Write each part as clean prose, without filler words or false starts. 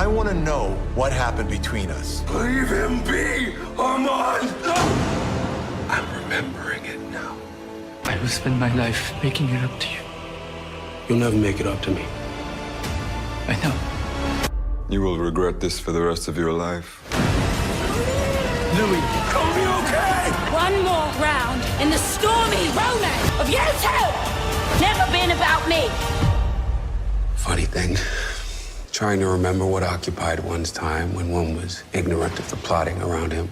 I want to know what happened between us. Leave him be, Armand! I'm remembering it now. I will spend my life making it up to you. You'll never make it up to me. I know. You will regret this for the rest of your life. Louis, are you okay? One more round in the stormy romance of you two! Never been about me. Funny thing, trying to remember what occupied one's time when one was ignorant of the plotting around him.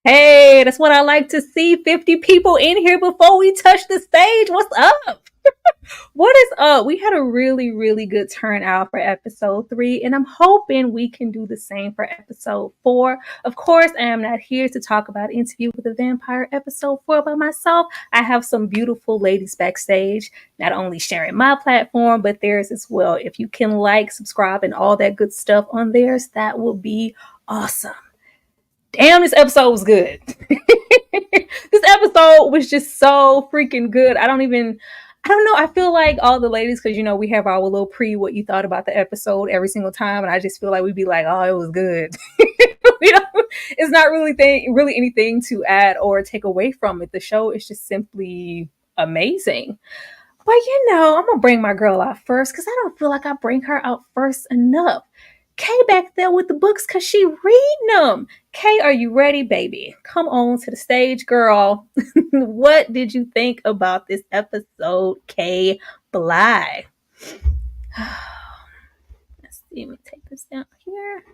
Hey, that's what I like to see. 50 people in here before we touch the stage. What's up? What is up? We had a really, really good turnout for episode 3, and I'm hoping we can do the same for episode 4. Of course, I am not here to talk about Interview with a Vampire episode 4 by myself. I have some beautiful ladies backstage, not only sharing my platform, but theirs as well. If you can like, subscribe, and all that good stuff on theirs, that would be awesome. Damn, this episode was good. This episode was just so freaking good. I don't know. I feel like all the ladies, because, we have our little what you thought about the episode every single time. And I just feel like we'd be like, oh, it was good. It's not really anything to add or take away from it. The show is just simply amazing. But, I'm going to bring my girl out first because I don't feel like I bring her out first enough. Kay back there with the books because she reading them. Kay, are you ready, baby? Come on to the stage, girl. What did you think about this episode, Kay Bly? Let's see. Let me take this down here.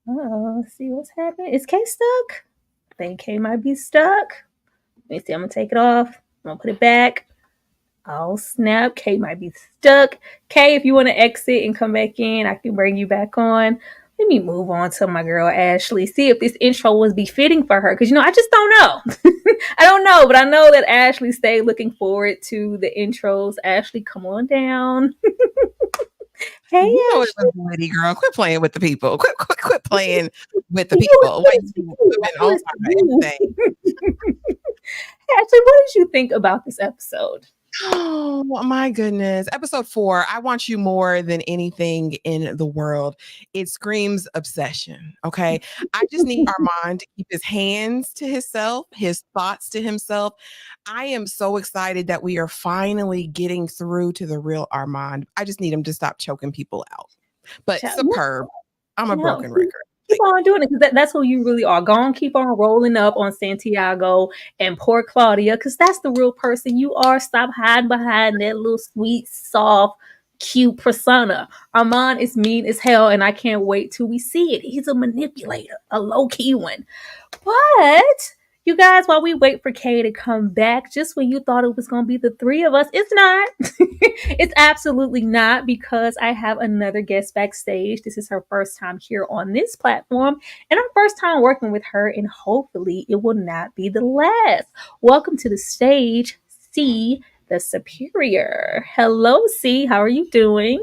Let's see what's happening. Is Kay stuck? I think Kay might be stuck. Let me see. I'm going to take it off. I'm going to put it back. Oh, snap. Kay might be stuck. Kay, if you want to exit and come back in, I can bring you back on. Let me move on to my girl, Ashley. See if this intro was befitting for her. Because, I just don't know. I don't know. But I know that Ashley stayed looking forward to the intros. Ashley, come on down. Hey, you know Ashley. It was lady girl. Quit playing with the people. Quit playing with the people. Ashley, what did you think about this episode? Oh my goodness. Episode 4. I want you more than anything in the world. It screams obsession. Okay. I just need Armand to keep his hands to himself, his thoughts to himself. I am so excited that we are finally getting through to the real Armand. I just need him to stop choking people out. But superb. I'm a broken record. Keep on doing it because that's who you really are. Go on, keep on rolling up on Santiago and poor Claudia because that's the real person you are. Stop hiding behind that little sweet, soft, cute persona. Armand is mean as hell, and I can't wait till we see it. He's a manipulator, a low key one. But you guys, while we wait for Kay to come back, just when you thought it was going to be the three of us, it's not. It's absolutely not because I have another guest backstage. This is her first time here on this platform and our first time working with her, and hopefully it will not be the last. Welcome to the stage, C, the Superior. Hello, C. How are you doing?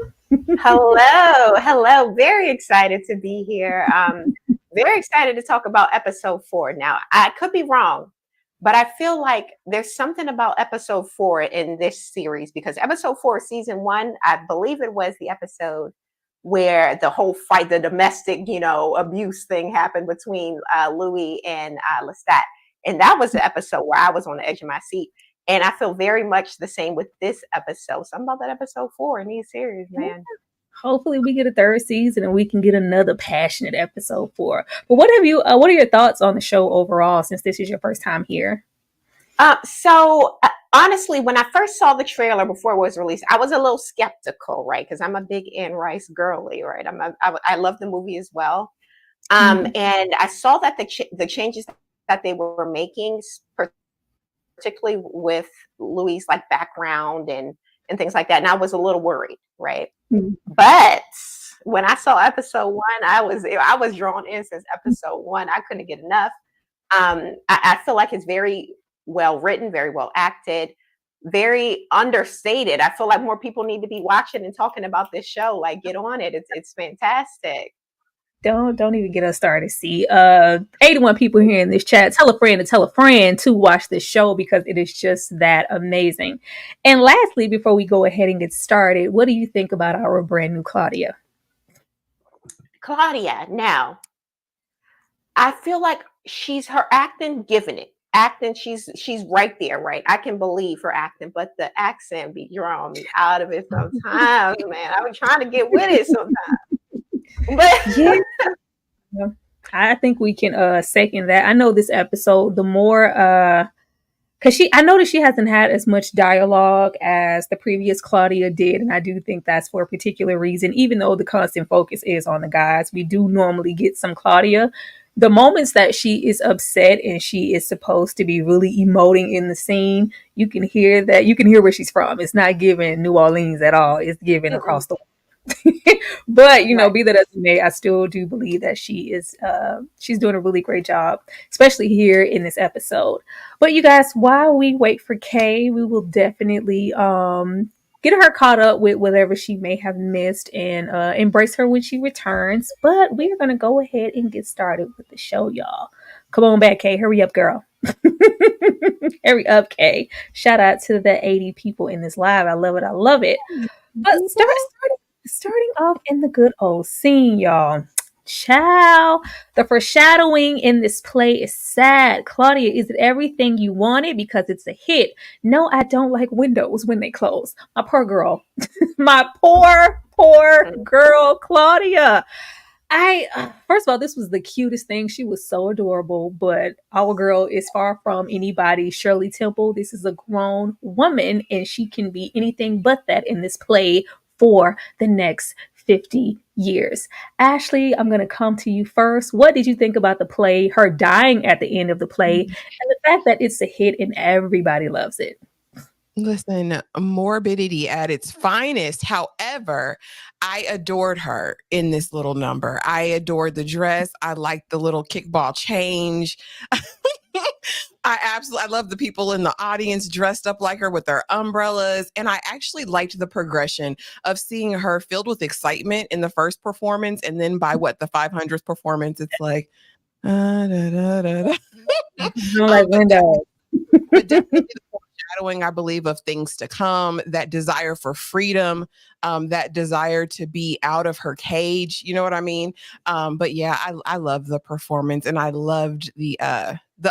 Hello. Very excited to be here. Very excited to talk about episode 4. Now, I could be wrong, but I feel like there's something about episode 4 in this series because episode 4, season 1, I believe it was the episode where the whole fight, the domestic, abuse thing happened between Louis and Lestat. And that was the episode where I was on the edge of my seat. And I feel very much the same with this episode. Something about that episode 4 in these series, man. Hopefully we get a third season and we can get another passionate episode 4. But what are your thoughts on the show overall since this is your first time here? So honestly, when I first saw the trailer before it was released, I was a little skeptical, right? Because I'm a big Anne Rice girly, right? I love the movie as well. And I saw that the changes that they were making, particularly with Louis' like background and things like that. And I was a little worried, right? Mm-hmm. But when I saw episode 1, I was drawn in since episode 1. I couldn't get enough. I feel like it's very well written, very well acted, very understated. I feel like more people need to be watching and talking about this show. Like, get on it. It's fantastic. Don't even get us started. See, 81 people here in this chat. Tell a friend to watch this show because it is just that amazing. And lastly, before we go ahead and get started, what do you think about our brand new Claudia? Claudia, now, I feel like her acting, giving it. Acting, she's right there, right? I can believe her acting, but the accent be drawing me out of it sometimes, man. I was trying to get with it sometimes. But yeah, I think we can second that. I know this episode, the more because I noticed she hasn't had as much dialogue as the previous Claudia did, and I do think that's for a particular reason. Even though the constant focus is on the guys, we do normally get some Claudia. The moments that she is upset and she is supposed to be really emoting in the scene, you can hear where she's from. It's not giving New Orleans at all. It's giving across the world. But be that as it may, I still do believe that she's doing a really great job, especially here in this episode. But you guys, while we wait for Kay, we will definitely get her caught up with whatever she may have missed and embrace her when she returns. But we're gonna go ahead and get started with the show, y'all. Come on back, Kay. Hurry up, girl. Hurry up, Kay. Shout out to the 80 people in this live. I love it. But starting off in the good old scene, y'all. Ciao. The foreshadowing in this play is sad. Claudia, is it everything you wanted? Because it's a hit. No, I don't like windows when they close. My poor girl. My poor girl, Claudia. First of all, this was the cutest thing. She was so adorable, but our girl is far from anybody Shirley Temple. This is a grown woman, and she can be anything but that in this play for the next 50 years. Ashley, I'm going to come to you first. What did you think about the play, her dying at the end of the play, and the fact that it's a hit and everybody loves it? Listen, morbidity at its finest. However, I adored her in this little number. I adored the dress. I liked the little kickball change. I love the people in the audience dressed up like her with their umbrellas. And I actually liked the progression of seeing her filled with excitement in the first performance. And then by the 500th performance, it's like, like windows. But definitely the foreshadowing, I believe, of things to come, that desire for freedom, that desire to be out of her cage. You know what I mean? But yeah, I love the performance, and I loved the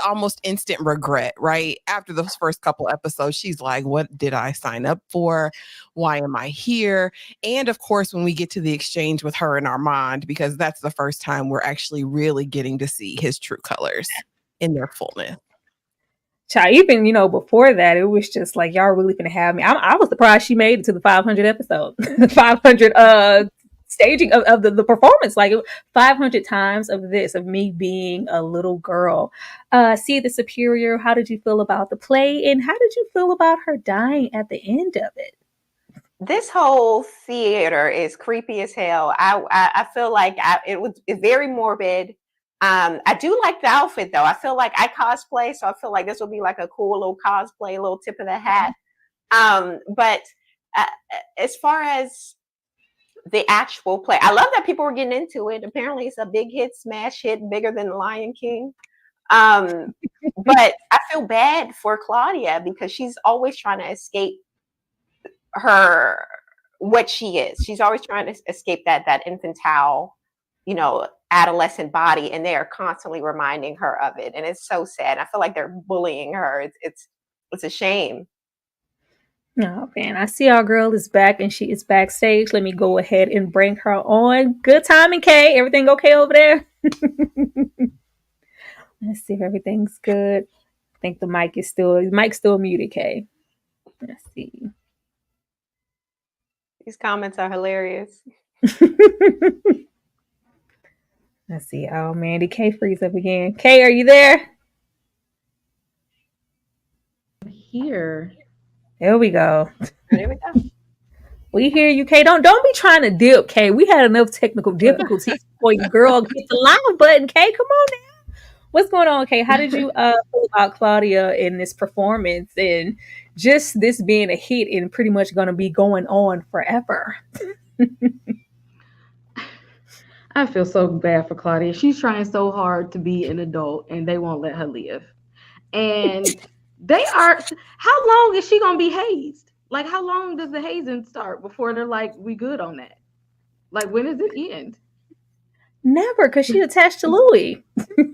almost instant regret, right? After those first couple episodes, she's like, what did I sign up for? Why am I here? And of course, when we get to the exchange with her and Armand, because that's the first time we're actually really getting to see his true colors in their fullness. Child, even before that, it was just like y'all really gonna have me. I was surprised she made it to the 500 episode, 500 staging of the performance. Like 500 times of this of me being a little girl. See the Superior. How did you feel about the play, and how did you feel about her dying at the end of it? This whole theater is creepy as hell. I feel like it's very morbid. I do like the outfit though. I feel like I cosplay, so I feel like this will be like a cool little cosplay, little tip of the hat. But as far as the actual play, I love that people were getting into it. Apparently, it's a big hit, smash hit, bigger than The Lion King. But I feel bad for Claudia because she's always trying to escape what she is. She's always trying to escape that infantile, adolescent body, and they are constantly reminding her of it, and it's so sad. I feel like they're bullying her. It's a shame. Oh man, I see our girl is back and she is backstage. Let me go ahead and bring her on. Good timing, Kay. Everything okay over there? Let's see if everything's good. I think the mic's still muted, Kay. Let's see. These comments are hilarious. Let's see. Oh man, did Kay freeze up again? Kay, are you there? Here. There we go. There we go. We hear you, Kay. Don't be trying to dip, Kay. We had enough technical difficulties before you girl get the live button, Kay. Come on now. What's going on, Kay? How did you feel about Claudia in this performance and just this being a hit and pretty much going to be going on forever? I feel so bad for Claudia. She's trying so hard to be an adult and they won't let her live. And how long is she going to be hazed? Like, how long does the hazing start before they're like, we good on that? Like, when does it end? Never, because she's attached to Louis.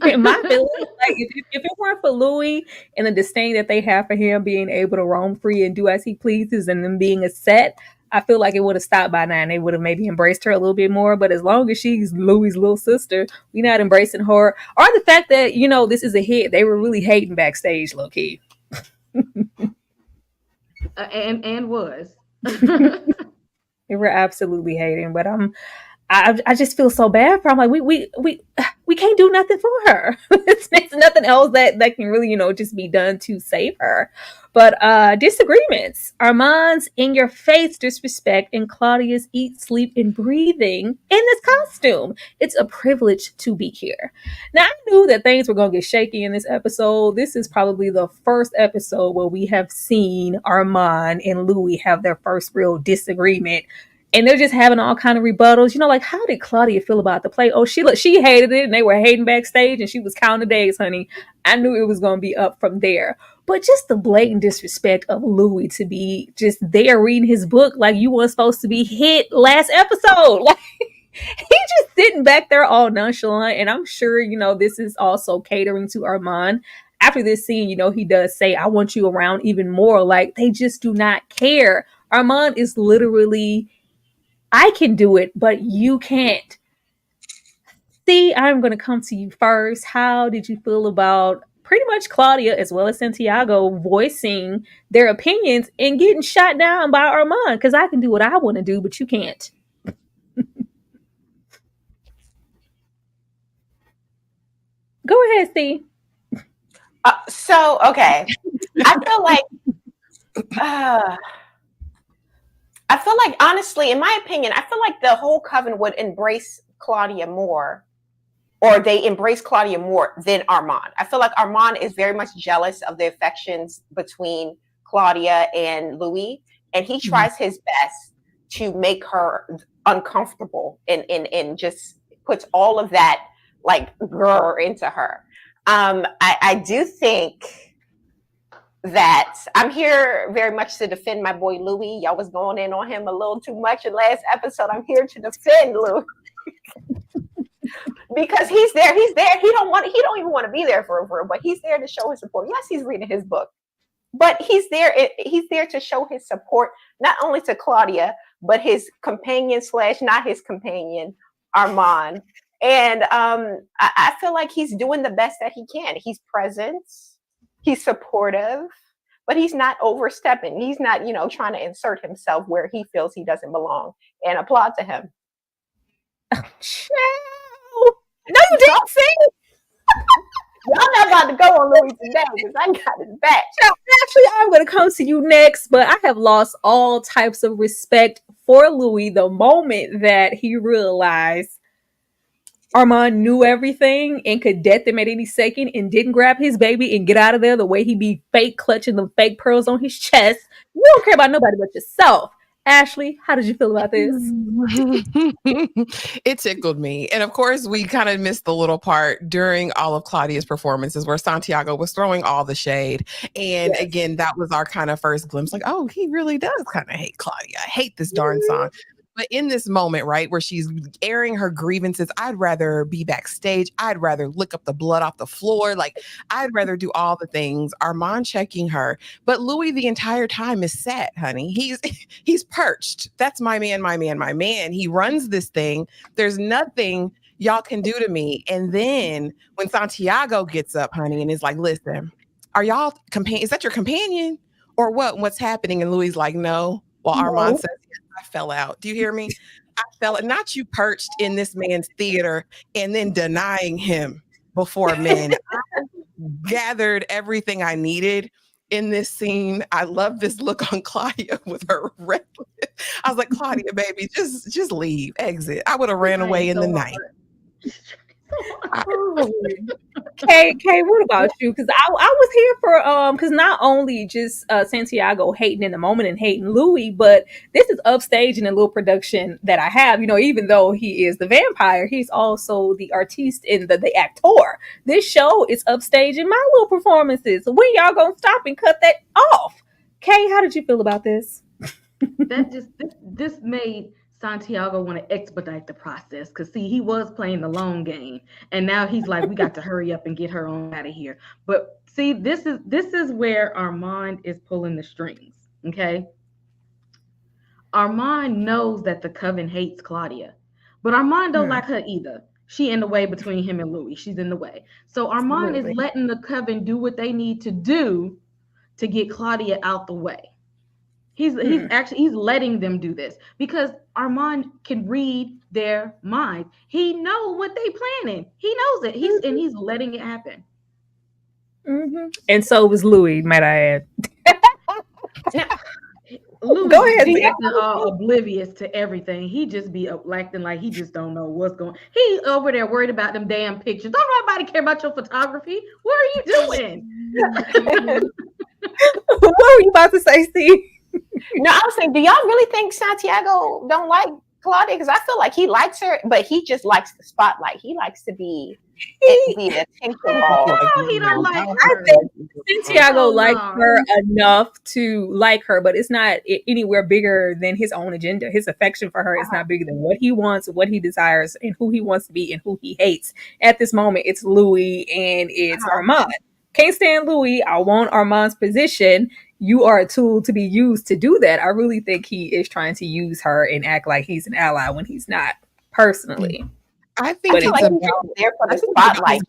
In my feeling, like if it weren't for Louis and the disdain that they have for him being able to roam free and do as he pleases and them being a set, I feel like it would have stopped by now and they would have maybe embraced her a little bit more. But as long as she's Louis' little sister, we're not embracing her. Or the fact that, this is a hit. They were really hating backstage, low key. And was. They were absolutely hating, but I just feel so bad for her. I'm like, we can't do nothing for her. It's nothing else that can really, just be done to save her. But disagreements. Armand's in your face disrespect and Claudia's eat, sleep, and breathing in this costume. It's a privilege to be here. Now, I knew that things were going to get shaky in this episode. This is probably the first episode where we have seen Armand and Louis have their first real disagreement. And they're just having all kind of rebuttals. Like, how did Claudia feel about the play? Oh, she hated it, and they were hating backstage, and she was counting days, honey. I knew it was going to be up from there. But just the blatant disrespect of Louis to be just there reading his book like you weren't supposed to be hit last episode. Like, he just sitting back there all nonchalant. And I'm sure, this is also catering to Armand. After this scene, he does say, I want you around even more. Like, they just do not care. Armand is literally... I can do it, but you can't. See, I'm going to come to you first. How did you feel about pretty much Claudia as well as Santiago voicing their opinions and getting shot down by Armand? Because I can do what I want to do, but you can't. Go ahead, Steve. Okay. I feel like, honestly, in my opinion, I feel like the whole coven would embrace Claudia more, or they embrace Claudia more than Armand. I feel like Armand is very much jealous of the affections between Claudia and Louis, and he tries his best to make her uncomfortable and just puts all of that like grr into her. I do think that I'm here very much to defend my boy Louis. Y'all was going in on him a little too much in last episode. I'm here to defend Louis. Because he's there. He don't even want to be there for real, but he's there to show his support. Yes, he's reading his book. But he's there to show his support, not only to Claudia, but his companion / not his companion, Armand. And I feel like he's doing the best that he can. He's present, he's supportive, but he's not overstepping. He's not, trying to insert himself where he feels he doesn't belong. And applaud to him. No, you didn't see. I'm not about to go on Louis today because I got his back. Actually, I'm going to come to you next, but I have lost all types of respect for Louis the moment that he realized Armand knew everything and could death him at any second and didn't grab his baby and get out of there the way he be fake clutching the fake pearls on his chest. You don't care about nobody but yourself. Ashley, how did you feel about this? It tickled me. And of course, we kind of missed the little part during all of Claudia's performances where Santiago was throwing all the shade. And again, that was our kind of first glimpse, like, oh, he really does kind of hate Claudia. I hate this darn song. But in this moment, right, where she's airing her grievances, I'd rather be backstage. I'd rather lick up the blood off the floor. Like, I'd rather do all the things. Armand checking her. But Louis the entire time is set, honey. He's perched. That's my man, my man, my man. He runs this thing. There's nothing y'all can do to me. And then when Santiago gets up, honey, and is like, listen, are y'all is that your companion? Or what? What's happening? And Louis like, no. Well, Armand says, I fell out. Do you hear me? I fell out. Not you perched in this man's theater and then denying him before men. I gathered everything I needed in this scene. I love this look on Claudia with her red. I was like, Claudia, baby, just leave, exit. I would have ran away in the night. Kay, what about you? Because I was here for because not only just Santiago hating in the moment and hating Louis, but this is upstage in a little production that I have. Even though he is the vampire, he's also the artiste and the actor. This show is upstage in my little performances. So when y'all gonna stop and cut that off? Kay, how did you feel about this? This made Santiago want to expedite the process because see, he was playing the long game, and now he's like, we got to hurry up and get her on out of here. But see, this is where Armand is pulling the strings. Okay, Armand knows that the coven hates Claudia, but Armand don't like her either. She in the way between him and Louis. She's in the way. So Armand is letting the coven do what they need to do to get Claudia out the way. He's letting them do this because Armand can read their mind. He knows what they planning. He knows it. He's letting it happen. Mm-hmm. And so was Louis, might I add. Louis go ahead. Be acting oblivious to everything. He just be acting like he just don't know what's going. He over there worried about them damn pictures. Don't nobody care about your photography. What are you doing? What were you about to say, Steve? No, I was saying, do y'all really think Santiago don't like Claudia? Because I feel like he likes her, but he just likes the spotlight. He likes to be the attention ball. No, he don't like her. I think Santiago likes her enough to like her, but it's not anywhere bigger than his own agenda. His affection for her is not bigger than what he wants, what he desires, and who he wants to be and who he hates. At this moment, it's Louis and it's Armand. Can't stand Louis. I want Armand's position. You are a tool to be used to do that. I really think he is trying to use her and act like he's an ally when he's not, personally. I think it's like he's there for the spotlight.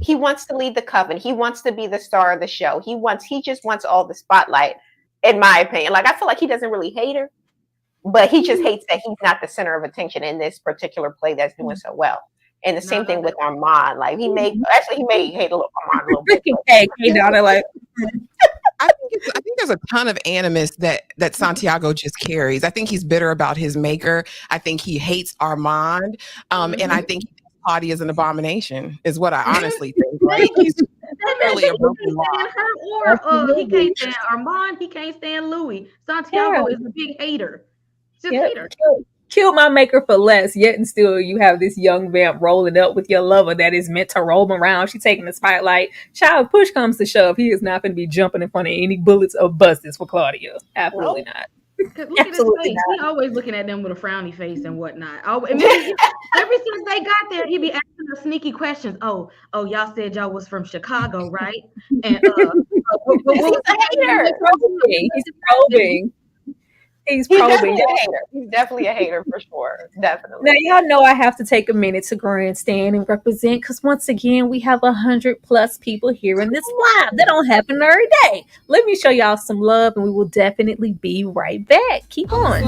He wants to lead the coven. He wants to be the star of the show. He just wants all the spotlight, in my opinion. Like, I feel like he doesn't really hate her, but he just hates that he's not the center of attention in this particular play that's doing so well. And the same thing with Armand. Like, he may hate Armand a little bit. I think there's a ton of animus that Santiago just carries. I think he's bitter about his maker. I think he hates Armand. And I think Claudia is an abomination, is what I honestly think. Right? He's really a broken he can't stand Armand. He can't stand Louis. Santiago is a big hater. Just hater. Kill my maker for less, yet and still you have this young vamp rolling up with your lover that is meant to roam around. She's taking the spotlight. Child, push comes to shove. He is not going to be jumping in front of any bullets or buses for Claudia. Absolutely not. Look at his face. He always looking at them with a frowny face and whatnot. Ever since they got there, he be asking us sneaky questions. Oh, y'all said y'all was from Chicago, right? And he's a hater. He's probing. He's probing. He's definitely a hater for sure. Definitely. Now y'all know I have to take a minute to grandstand and represent, because once again we have 100+ people here in this live. That don't happen every day. Let me show y'all some love, and we will definitely be right back. Keep on.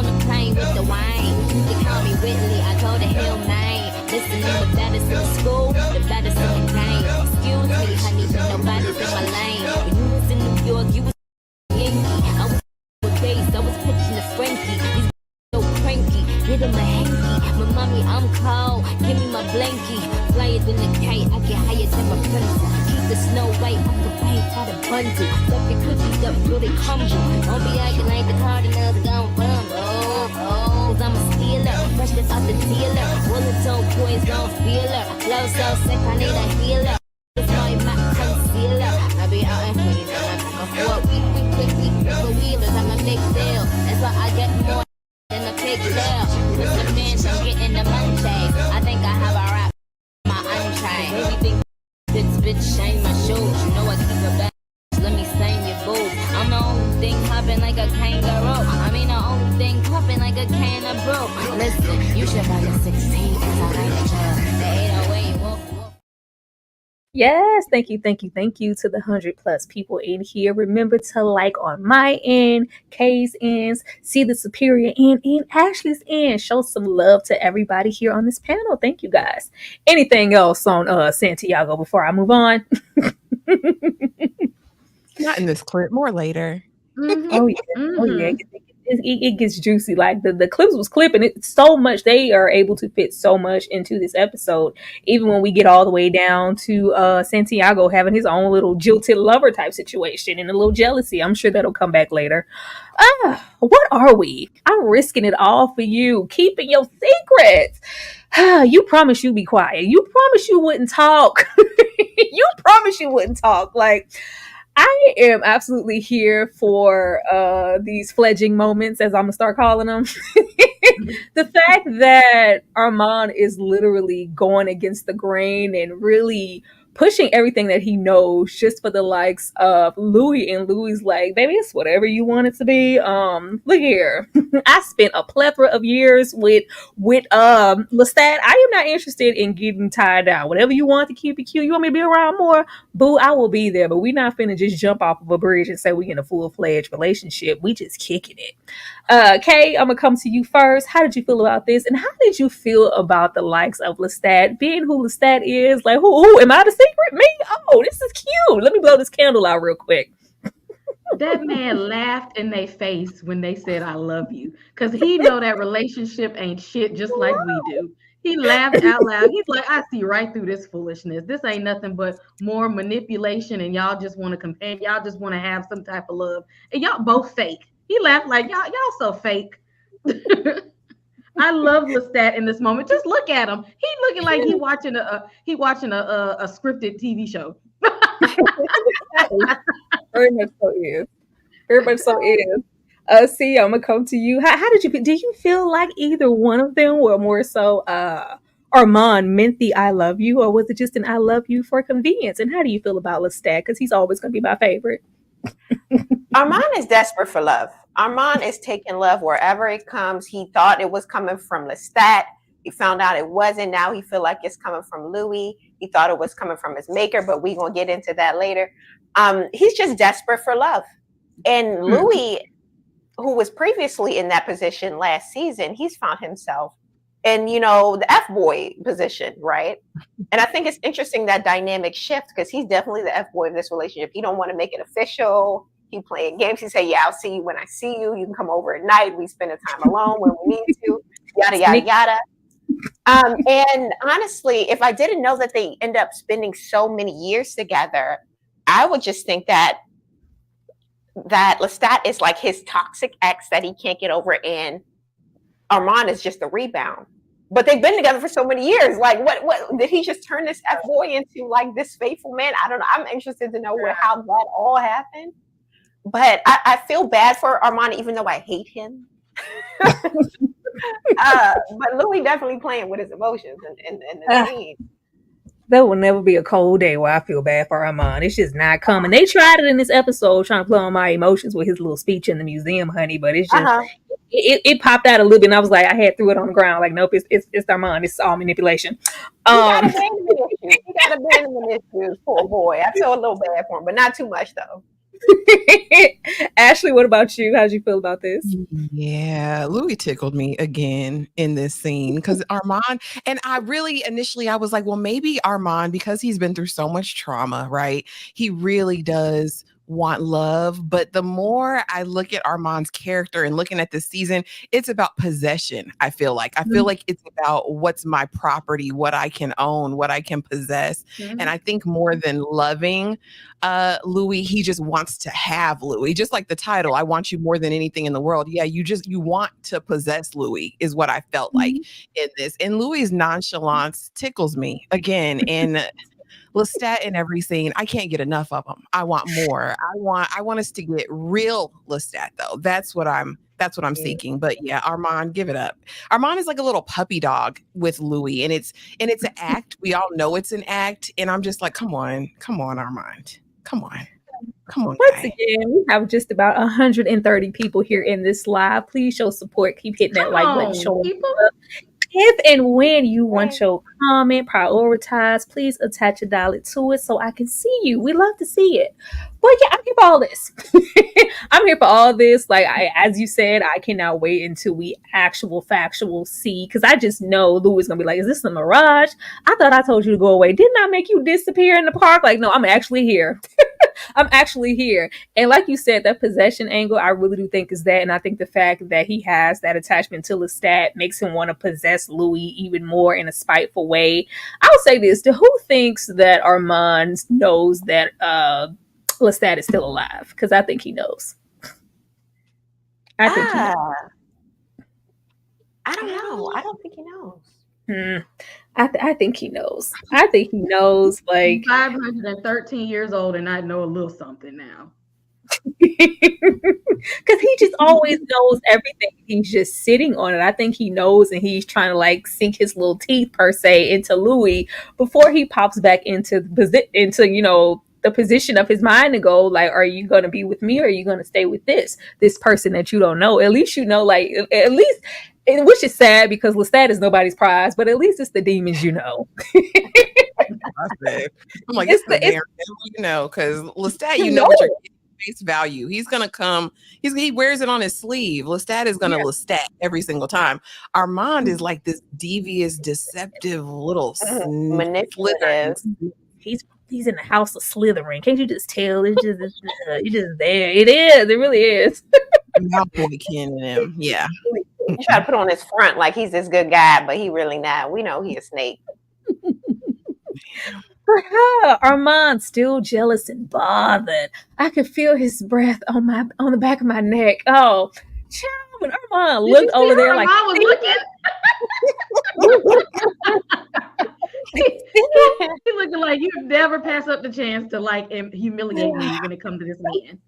I was pitching a Frankie. These so cranky. Get him a hanky. My mommy, I'm cold. Give me my blankie. Flyer than a kite. I get higher than my pencil. Keep the snow white. I can pay for the bundle. Stuff your cookies up till they crumble. Don't be acting like the Cardinals are gonna fumble. I'm a stealer. Fresh this out the dealer. Rolling toe boys gon' feel her. Flow so sick, I need a healer. It's my concealer. I be out in Queens. I'm a 4 week. I'm a big deal. That's why I get more than a pigtail. With the men, I'm getting the munchies. I think I have a rap my untried. Really think this bitch shine my shoes. You know I keep a bag. Let me sign your boobs. I'm the only thing hopping like a kangaroo. I mean the only thing popping like a can of brew. Listen, you should buy a 16 cause I like a child. The 808 woof. Yes, thank you to the 100+ people in here. Remember to like on my end, Kay's ends, see the superior end, and Ashley's end. Show some love to everybody here on this panel. Thank you guys. Anything else on Santiago before I move on? Not in this clip, more later. Mm-hmm. Oh yeah. It gets juicy. Like the clips was clipping it so much. They are able to fit so much into this episode. Even when we get all the way down to Santiago having his own little jilted lover type situation and a little jealousy. I'm sure that'll come back later. What are we? I'm risking it all for you. Keeping your secrets. You promised you'd be quiet. You promised you wouldn't talk. You promised you wouldn't talk. Like, I am absolutely here for these fledging moments, as I'm gonna start calling them. The fact that Armand is literally going against the grain and really pushing everything that he knows just for the likes of Louis, and Louis like, baby, it's whatever you want it to be. Look here. I spent a plethora of years with Lestat. I am not interested in getting tied down. Whatever you want to keep it cute. You want me to be around more? Boo, I will be there. But we're not finna just jump off of a bridge and say we in a full-fledged relationship. We just kicking it. Kay, I'm gonna come to you first. How did you feel about this? And how did you feel about the likes of Lestat being who Lestat is? Like, who am I the secret? Me? Oh, this is cute. Let me blow this candle out real quick. That man laughed in their face when they said I love you, because he know that relationship ain't shit, just like we do. He laughed out loud. He's like, I see right through this foolishness. This ain't nothing but more manipulation, and y'all just want to compare. Y'all just want to have some type of love, and y'all both fake. He laughed like y'all so fake. I love Lestat in this moment. Just look at him. He looking like he watching a scripted TV show. Very much so is. Very much so is. See, I'm gonna come to you. How did you feel? Did you feel like either one of them were more so Armand meant the I love you, or was it just an I love you for convenience? And how do you feel about Lestat? Because he's always gonna be my favorite. Armand is desperate for love. Armand is taking love wherever it comes. He thought it was coming from Lestat. He found out it wasn't. Now he feel like it's coming from Louis. He thought it was coming from his maker, but we're going to get into that later. He's just desperate for love. And Louis, who was previously in that position last season, he's found himself in, the F-boy position, right? And I think it's interesting that dynamic shift, because he's definitely the F-boy of this relationship. He don't want to make it official. He playing games. He say, yeah, I'll see you when I see you. You can come over at night. We spend a time alone when we need to, yada, yada, yada. And honestly, if I didn't know that they end up spending so many years together, I would just think that Lestat is like his toxic ex that he can't get over, and Armand is just a rebound. But they've been together for so many years. Like, what did he just turn this F boy into like this faithful man? I don't know. I'm interested to know how that all happened. But I feel bad for Armand, even though I hate him. But Louis definitely playing with his emotions in the scene. There will never be a cold day where I feel bad for Armand. It's just not coming. They tried it in this episode, trying to play on my emotions with his little speech in the museum, honey. But it's just it popped out a little bit, and I was like, I had threw it on the ground. Like, nope, it's Armand. It's all manipulation. He got abandonment issues, poor boy. I feel a little bad for him, but not too much though. Ashley, what about you? How'd you feel about this? Yeah, Louis tickled me again in this scene because Armand, and I really initially I was like, well, maybe Armand, because he's been through so much trauma, right? He really does want love. But the more I look at Armand's character and looking at this season, it's about possession. I feel like it's about what's my property, what I can own, what I can possess. And I think more than loving Louis, he just wants to have Louis. Just like the title, I want you more than anything in the world. Yeah, you want to possess Louis is what I felt like in this. And Louis's nonchalance tickles me again. And Lestat in every scene, I can't get enough of him. I want more. I want us to get real Lestat though. That's what I'm seeking. But yeah, Armand, give it up. Armand is like a little puppy dog with Louis, and it's an act. We all know it's an act, and I'm just like, come on, Armand, come on. Once again, we have just about 130 people here in this live. Please show support. Keep hitting that like button. Show people. If and when you want your comment prioritized, please attach a dial to it so I can see you. We love to see it. But yeah, I'm here for all this. I'm here for all this. Like, as you said, I cannot wait until we factual see, because I just know Louis is gonna be like, is this a mirage? I thought I told you to go away. Didn't I make you disappear in the park? Like, no, I'm actually here. I'm actually here. And like you said, that possession angle, I really do think is that. And I think the fact that he has that attachment to Lestat makes him want to possess Louis even more in a spiteful way. I'll say this, who thinks that Armand knows that Lestat is still alive? Because I think he knows. I think he knows. I don't know. I don't think he knows. I think he knows. I think he knows. Like, 513 years old, and I know a little something now. Because he just always knows everything. He's just sitting on it. I think he knows, and he's trying to like sink his little teeth per se into Louis before he pops back into the position of his mind to go like, are you going to be with me, or are you going to stay with this person that you don't know? At least you know, like, at least, which is sad because Lestat is nobody's prize, but at least it's the demons you know. I'm like, it's because Lestat, you know what you're getting face value. He's gonna come. He wears it on his sleeve. Lestat is gonna Lestat every single time. Armand is like this devious, deceptive little manipulative. He's in the house of slithering. Can't you just tell? It's just there. It is. It really is. Malloy can in him. Yeah. You try to put on his front like he's this good guy, but he really not. We know he a snake. Armand's still jealous and bothered. I could feel his breath on the back of my neck. Oh, child, when Armand looked over there, like Armand was looking. He looking like you never pass up the chance to like humiliate me when it comes to this man.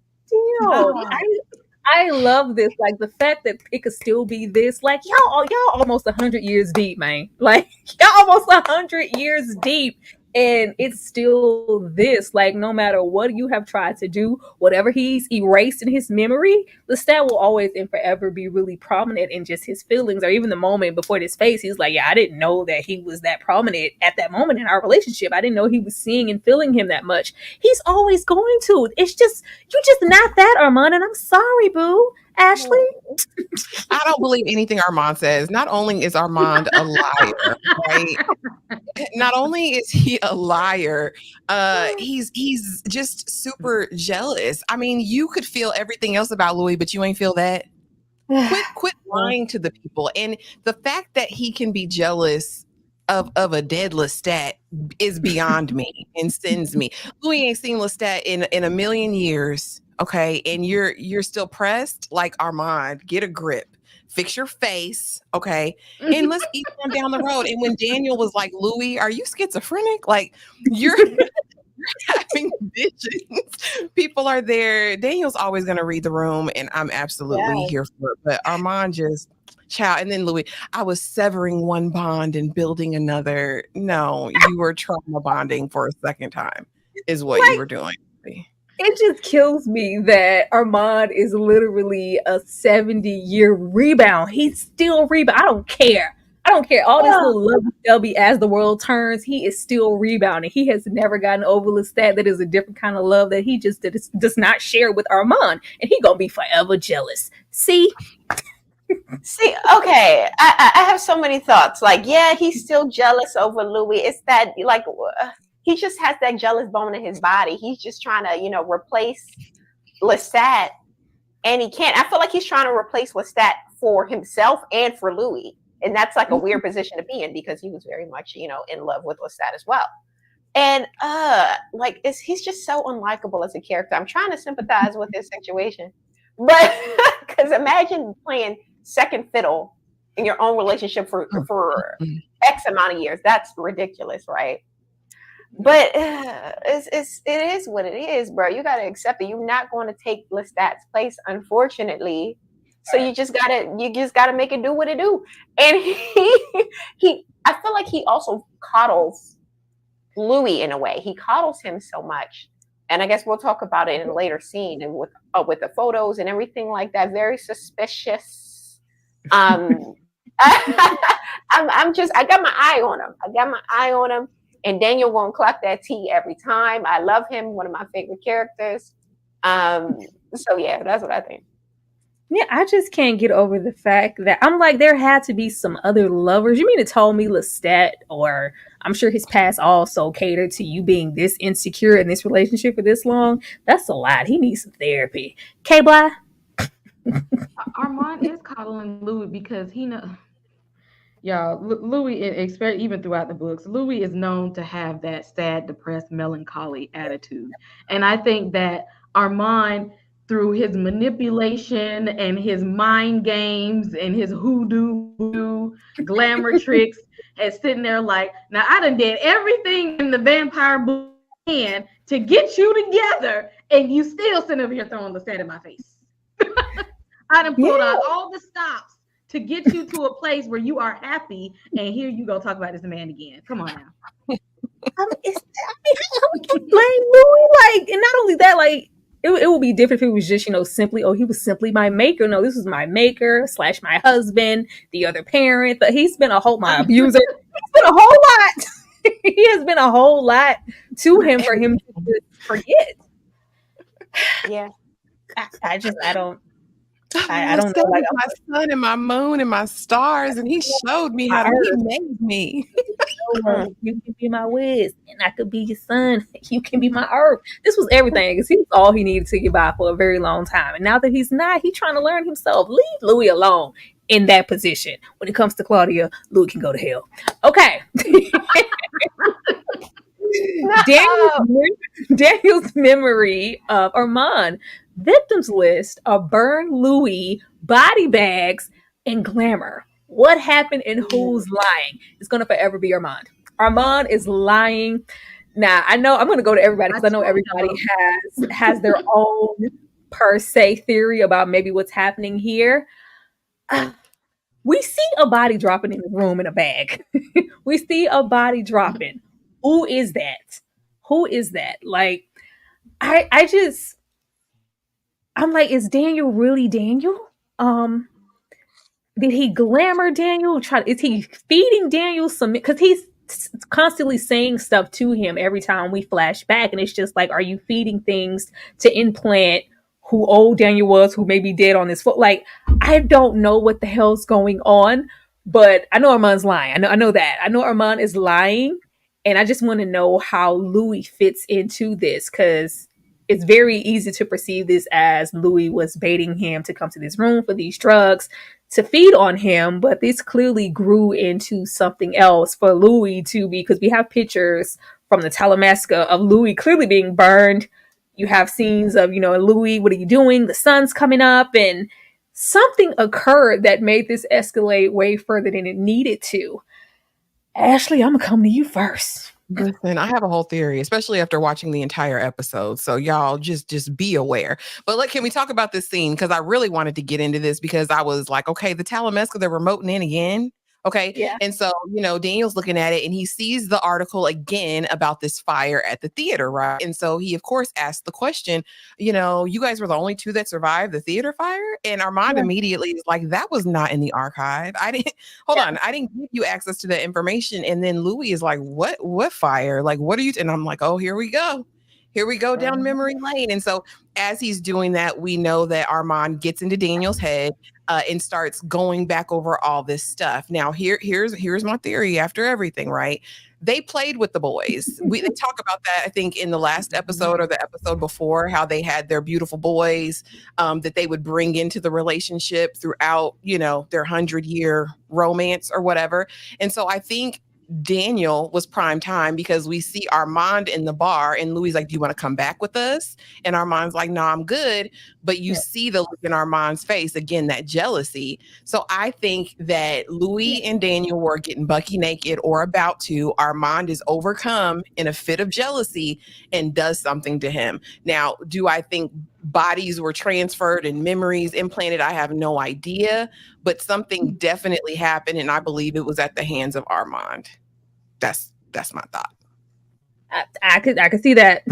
I love this. Like the fact that it could still be this. Like y'all almost 100 years deep, man. Like y'all almost 100 years deep. And it's still this, like, no matter what you have tried to do, whatever he's erased in his memory, Lestat will always and forever be really prominent in just his feelings, or even the moment before his face. He's like, yeah, I didn't know that he was that prominent at that moment in our relationship. I didn't know he was seeing and feeling him that much. He's always going to. It's just, you just not that, Armand, and I'm sorry, boo. Ashley? I don't believe anything Armand says. Not only is Armand a liar, right? Not only is he a liar, he's just super jealous. I mean, you could feel everything else about Louis, but you ain't feel that. Quit lying to the people. And the fact that he can be jealous of a dead Lestat is beyond me and sends me. Louis ain't seen Lestat in a million years. Okay, and you're still pressed. Like, Armand, get a grip. fix your face, okay, and let's eat on down the road. And when Daniel was like, Louis, are you schizophrenic? Like, you're having visions. People are there. Daniel's always going to read the room, and I'm absolutely here for it. But Armand just, child, and then Louis, I was severing one bond and building another. No, you were trauma bonding for a second time, is what you were doing. It just kills me that Armand is literally a 70-year rebound. He's still rebound. I don't care. All this little lovey-dovey as the world turns, he is still rebounding. He has never gotten over Lestat. That is a different kind of love that he just does not share with Armand. And he gonna be forever jealous. See, okay. I have so many thoughts. Like, yeah, he's still jealous over Louis. It's that, like, he just has that jealous bone in his body. He's just trying to, replace Lestat, and he can't. I feel like he's trying to replace Lestat for himself and for Louis. And that's like a weird position to be in because he was very much, in love with Lestat as well. And he's just so unlikable as a character. I'm trying to sympathize with his situation, but because imagine playing second fiddle in your own relationship for X amount of years. That's ridiculous, right? But it is what it is, bro. You gotta accept it. You're not going to take Lestat's place, unfortunately. So you just gotta make it do what it do. And I feel like he also coddles Louis in a way. He coddles him so much. And I guess we'll talk about it in a later scene and with the photos and everything like that. Very suspicious. I got my eye on him. And Daniel won't clock that tea every time. I love him. One of my favorite characters. So yeah, that's what I think. Yeah, I just can't get over the fact that I'm like, there had to be some other lovers. You mean to tell me Lestat, or I'm sure his past also catered to you being this insecure in this relationship for this long? That's a lot. He needs some therapy. K-Bly? Armand is coddling Louis because he knows. Y'all, Louis, even throughout the books, Louis is known to have that sad, depressed, melancholy attitude. And I think that Armand, through his manipulation and his mind games and his hoodoo glamour tricks, is sitting there like, now I done did everything in the vampire book can to get you together, and you still sitting over here throwing Lestat in my face. I done pulled out all the stops to get you to a place where you are happy, and here you go talk about this man again. Come on now. I mean, how we can blame Louis? Like, and not only that, like, it would be different if it was just, simply, he was simply my maker. No, this was my maker / my husband, the other parent. But he's been my abuser. He's been a whole lot. He has been a whole lot to him for him to forget. Yeah. I don't I don't know. Like, my sun and my moon and my stars, and he showed me how he made me. You can be my Wiz, and I could be your sun. You can be my earth. This was everything, because he was all he needed to get by for a very long time. And now that he's not, he's trying to learn himself. Leave Louis alone in that position. When it comes to Claudia, Louis can go to hell. Okay. Daniel's memory of Armand. Victims list are burn Louis, body bags, and glamour. What happened and who's lying? It's going to forever be Armand. Armand is lying. Now, I know I'm going to go to everybody because I know everybody has their own per se theory about maybe what's happening here. We see a body dropping in the room in a bag. We see a body dropping. Who is that? Who is that? Like, I'm like, is Daniel really Daniel? Did he glamour Daniel? Is he feeding Daniel some? Because he's constantly saying stuff to him every time we flash back, and it's just like, are you feeding things to implant who old Daniel was, who may be dead on this foot? Like, I don't know what the hell's going on, but I know Armand's lying. I know that. I know Armand is lying, and I just want to know how Louis fits into this, because it's very easy to perceive this as Louis was baiting him to come to this room for these drugs to feed on him, but this clearly grew into something else for Louis to be, because we have pictures from the Talamasca of Louis clearly being burned. You have scenes of, Louis, what are you doing? The sun's coming up, and something occurred that made this escalate way further than it needed to. Ashley, I'm gonna come to you first. Listen, I have a whole theory, especially after watching the entire episode. So y'all just be aware. But look, can we talk about this scene? Because I really wanted to get into this because I was like, okay, the Talamesca, they're remoting in again. Okay. Yeah. And so, Daniel's looking at it and he sees the article again about this fire at the theater, right? And so he, of course, asked the question, you guys were the only two that survived the theater fire? And Armand immediately is like, that was not in the archive. I didn't give you access to that information. And then Louis is like, what fire? Like, what are you? And I'm like, oh, here we go. Here we go down memory lane. And so as he's doing that, we know that Armand gets into Daniel's head and starts going back over all this stuff. Now, here's my theory after everything, right? They played with the boys. They talk about that, I think, in the last episode or the episode before, how they had their beautiful boys that they would bring into the relationship throughout, their 100-year romance or whatever. And so I think Daniel was prime time because we see Armand in the bar and Louis like, do you want to come back with us? And Armand's like, no, I'm good. But you see the look in Armand's face, again, that jealousy. So I think that Louis and Daniel were getting bucky naked or about to. Armand is overcome in a fit of jealousy and does something to him. Now, do I think bodies were transferred and memories implanted? I have no idea, but something definitely happened. And I believe it was at the hands of Armand. That's my thought. I could see that.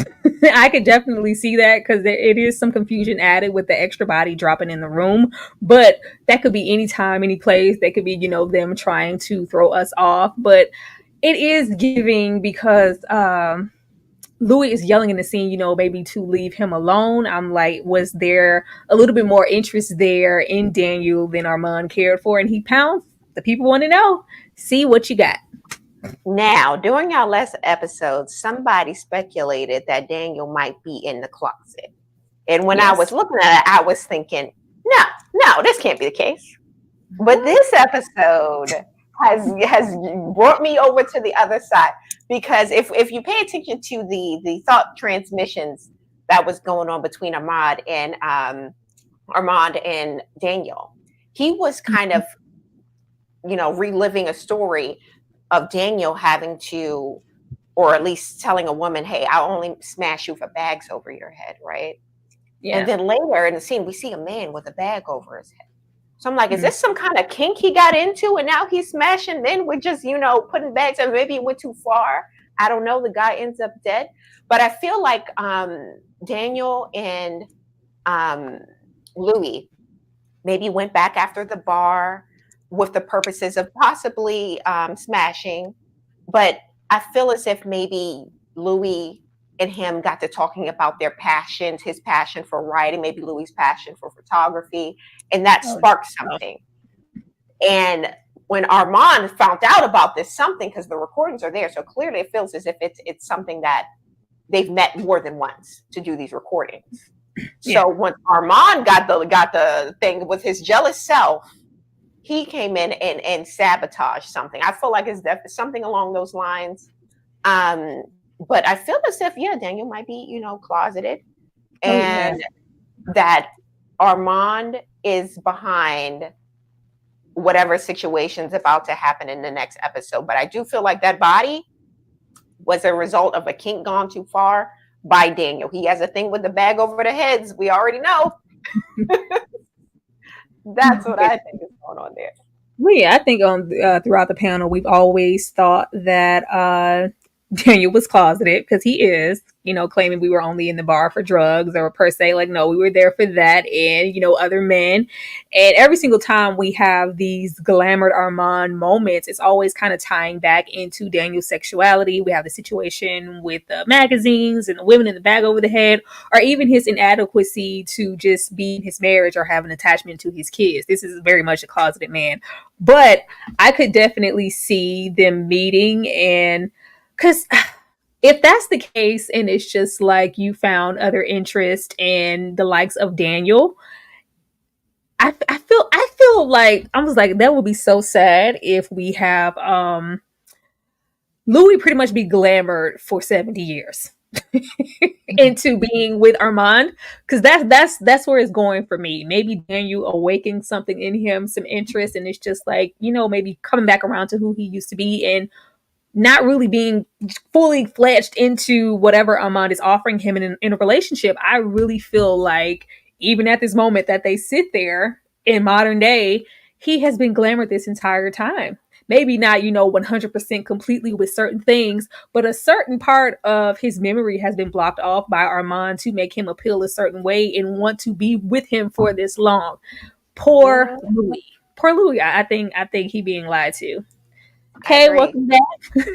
I could definitely see that because it is some confusion added with the extra body dropping in the room. But that could be any time, any place. That could be, them trying to throw us off. But it is giving because Louis is yelling in the scene, maybe to leave him alone. I'm like, was there a little bit more interest there in Daniel than Armand cared for? And he pounds. The people want to know. See what you got. Now, during our last episode, somebody speculated that Daniel might be in the closet. And when I was looking at it, I was thinking, no, this can't be the case. But this episode has brought me over to the other side. Because if you pay attention to the thought transmissions that was going on between Armand and Daniel, he was kind of, reliving a story of Daniel having to, or at least telling a woman, hey, I'll only smash you for bags over your head, right? Yeah. And then later in the scene, we see a man with a bag over his head. So I'm like, is this some kind of kink he got into? And now he's smashing men with just, putting bags, and maybe it went too far. I don't know. The guy ends up dead. But I feel like Daniel and Louis maybe went back after the bar with the purposes of possibly smashing. But I feel as if maybe Louis and him got to talking about their passions, his passion for writing, maybe Louis' passion for photography, and that sparked something. And when Armand found out about this something, because the recordings are there, so clearly it feels as if it's something that they've met more than once to do these recordings. So when Armand got the thing with his jealous self, he came in and sabotaged something. I feel like it's something along those lines. But I feel as if, Daniel might be, closeted. And that Armand is behind whatever situation's about to happen in the next episode. But I do feel like that body was a result of a kink gone too far by Daniel. He has a thing with the bag over the heads. We already know. That's what I think is going on there. Well, yeah, I think throughout the panel, we've always thought that Daniel was closeted because he is, claiming we were only in the bar for drugs or per se, like, no, we were there for that and, other men. And every single time we have these glamored Armand moments, it's always kind of tying back into Daniel's sexuality. We have the situation with the magazines and the women in the bag over the head, or even his inadequacy to just be in his marriage or have an attachment to his kids. This is very much a closeted man. But I could definitely see them meeting, and because if that's the case and it's just like you found other interest in the likes of Daniel, I feel like I was like, that would be so sad if we have Louis pretty much be glamored for 70 years. into being with Armand, because that's where it's going for me. Maybe Daniel awakened something in him, some interest, and it's just like, maybe coming back around to who he used to be and not really being fully fledged into whatever Armand is offering him in a relationship. I really feel like even at this moment that they sit there in modern day, he has been glamored this entire time. Maybe not, 100% completely with certain things, but a certain part of his memory has been blocked off by Armand to make him appeal a certain way and want to be with him for this long. Poor Louis. Poor Louis. I think he being lied to. Okay, welcome back.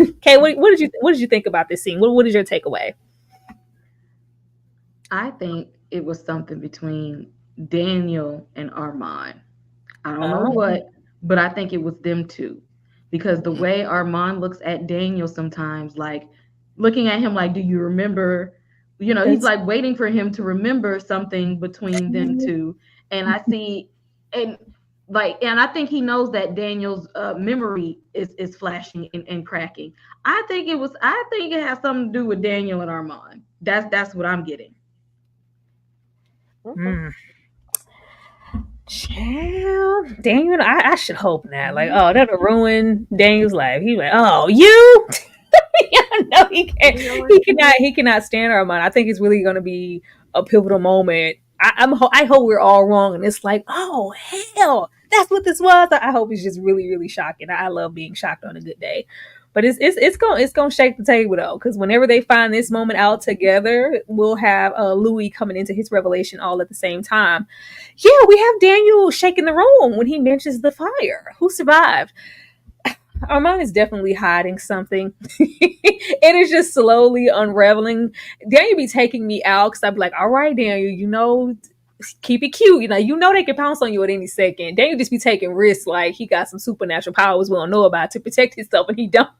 Okay, what did you think about this scene? What is your takeaway? I think it was something between Daniel and Armand. I don't know what, but I think it was them two. Because the way Armand looks at Daniel sometimes, like looking at him like, do you remember? He's like waiting for him to remember something between them two. And I see, and I think he knows that Daniel's memory is flashing and cracking. I think it has something to do with Daniel and Armand. That's what I'm getting. Child, Daniel, I should hope not. Like, that'll ruin Daniel's life. He's like, oh, you? No, he can't. He cannot stand Armand. I think it's really going to be a pivotal moment. I hope we're all wrong, and it's like, oh hell, that's what this was. I hope it's just really, really shocking. I love being shocked on a good day. But it's gonna shake the table though, because whenever they find this moment out together, we'll have Louis coming into his revelation all at the same time. Yeah, we have Daniel shaking the room when he mentions the fire. Who survived? Armand is definitely hiding something. It is just slowly unraveling. Daniel be taking me out because I'd be like, all right, Daniel, keep it cute. They can pounce on you at any second. Daniel just be taking risks like he got some supernatural powers we don't know about to protect himself, and he don't.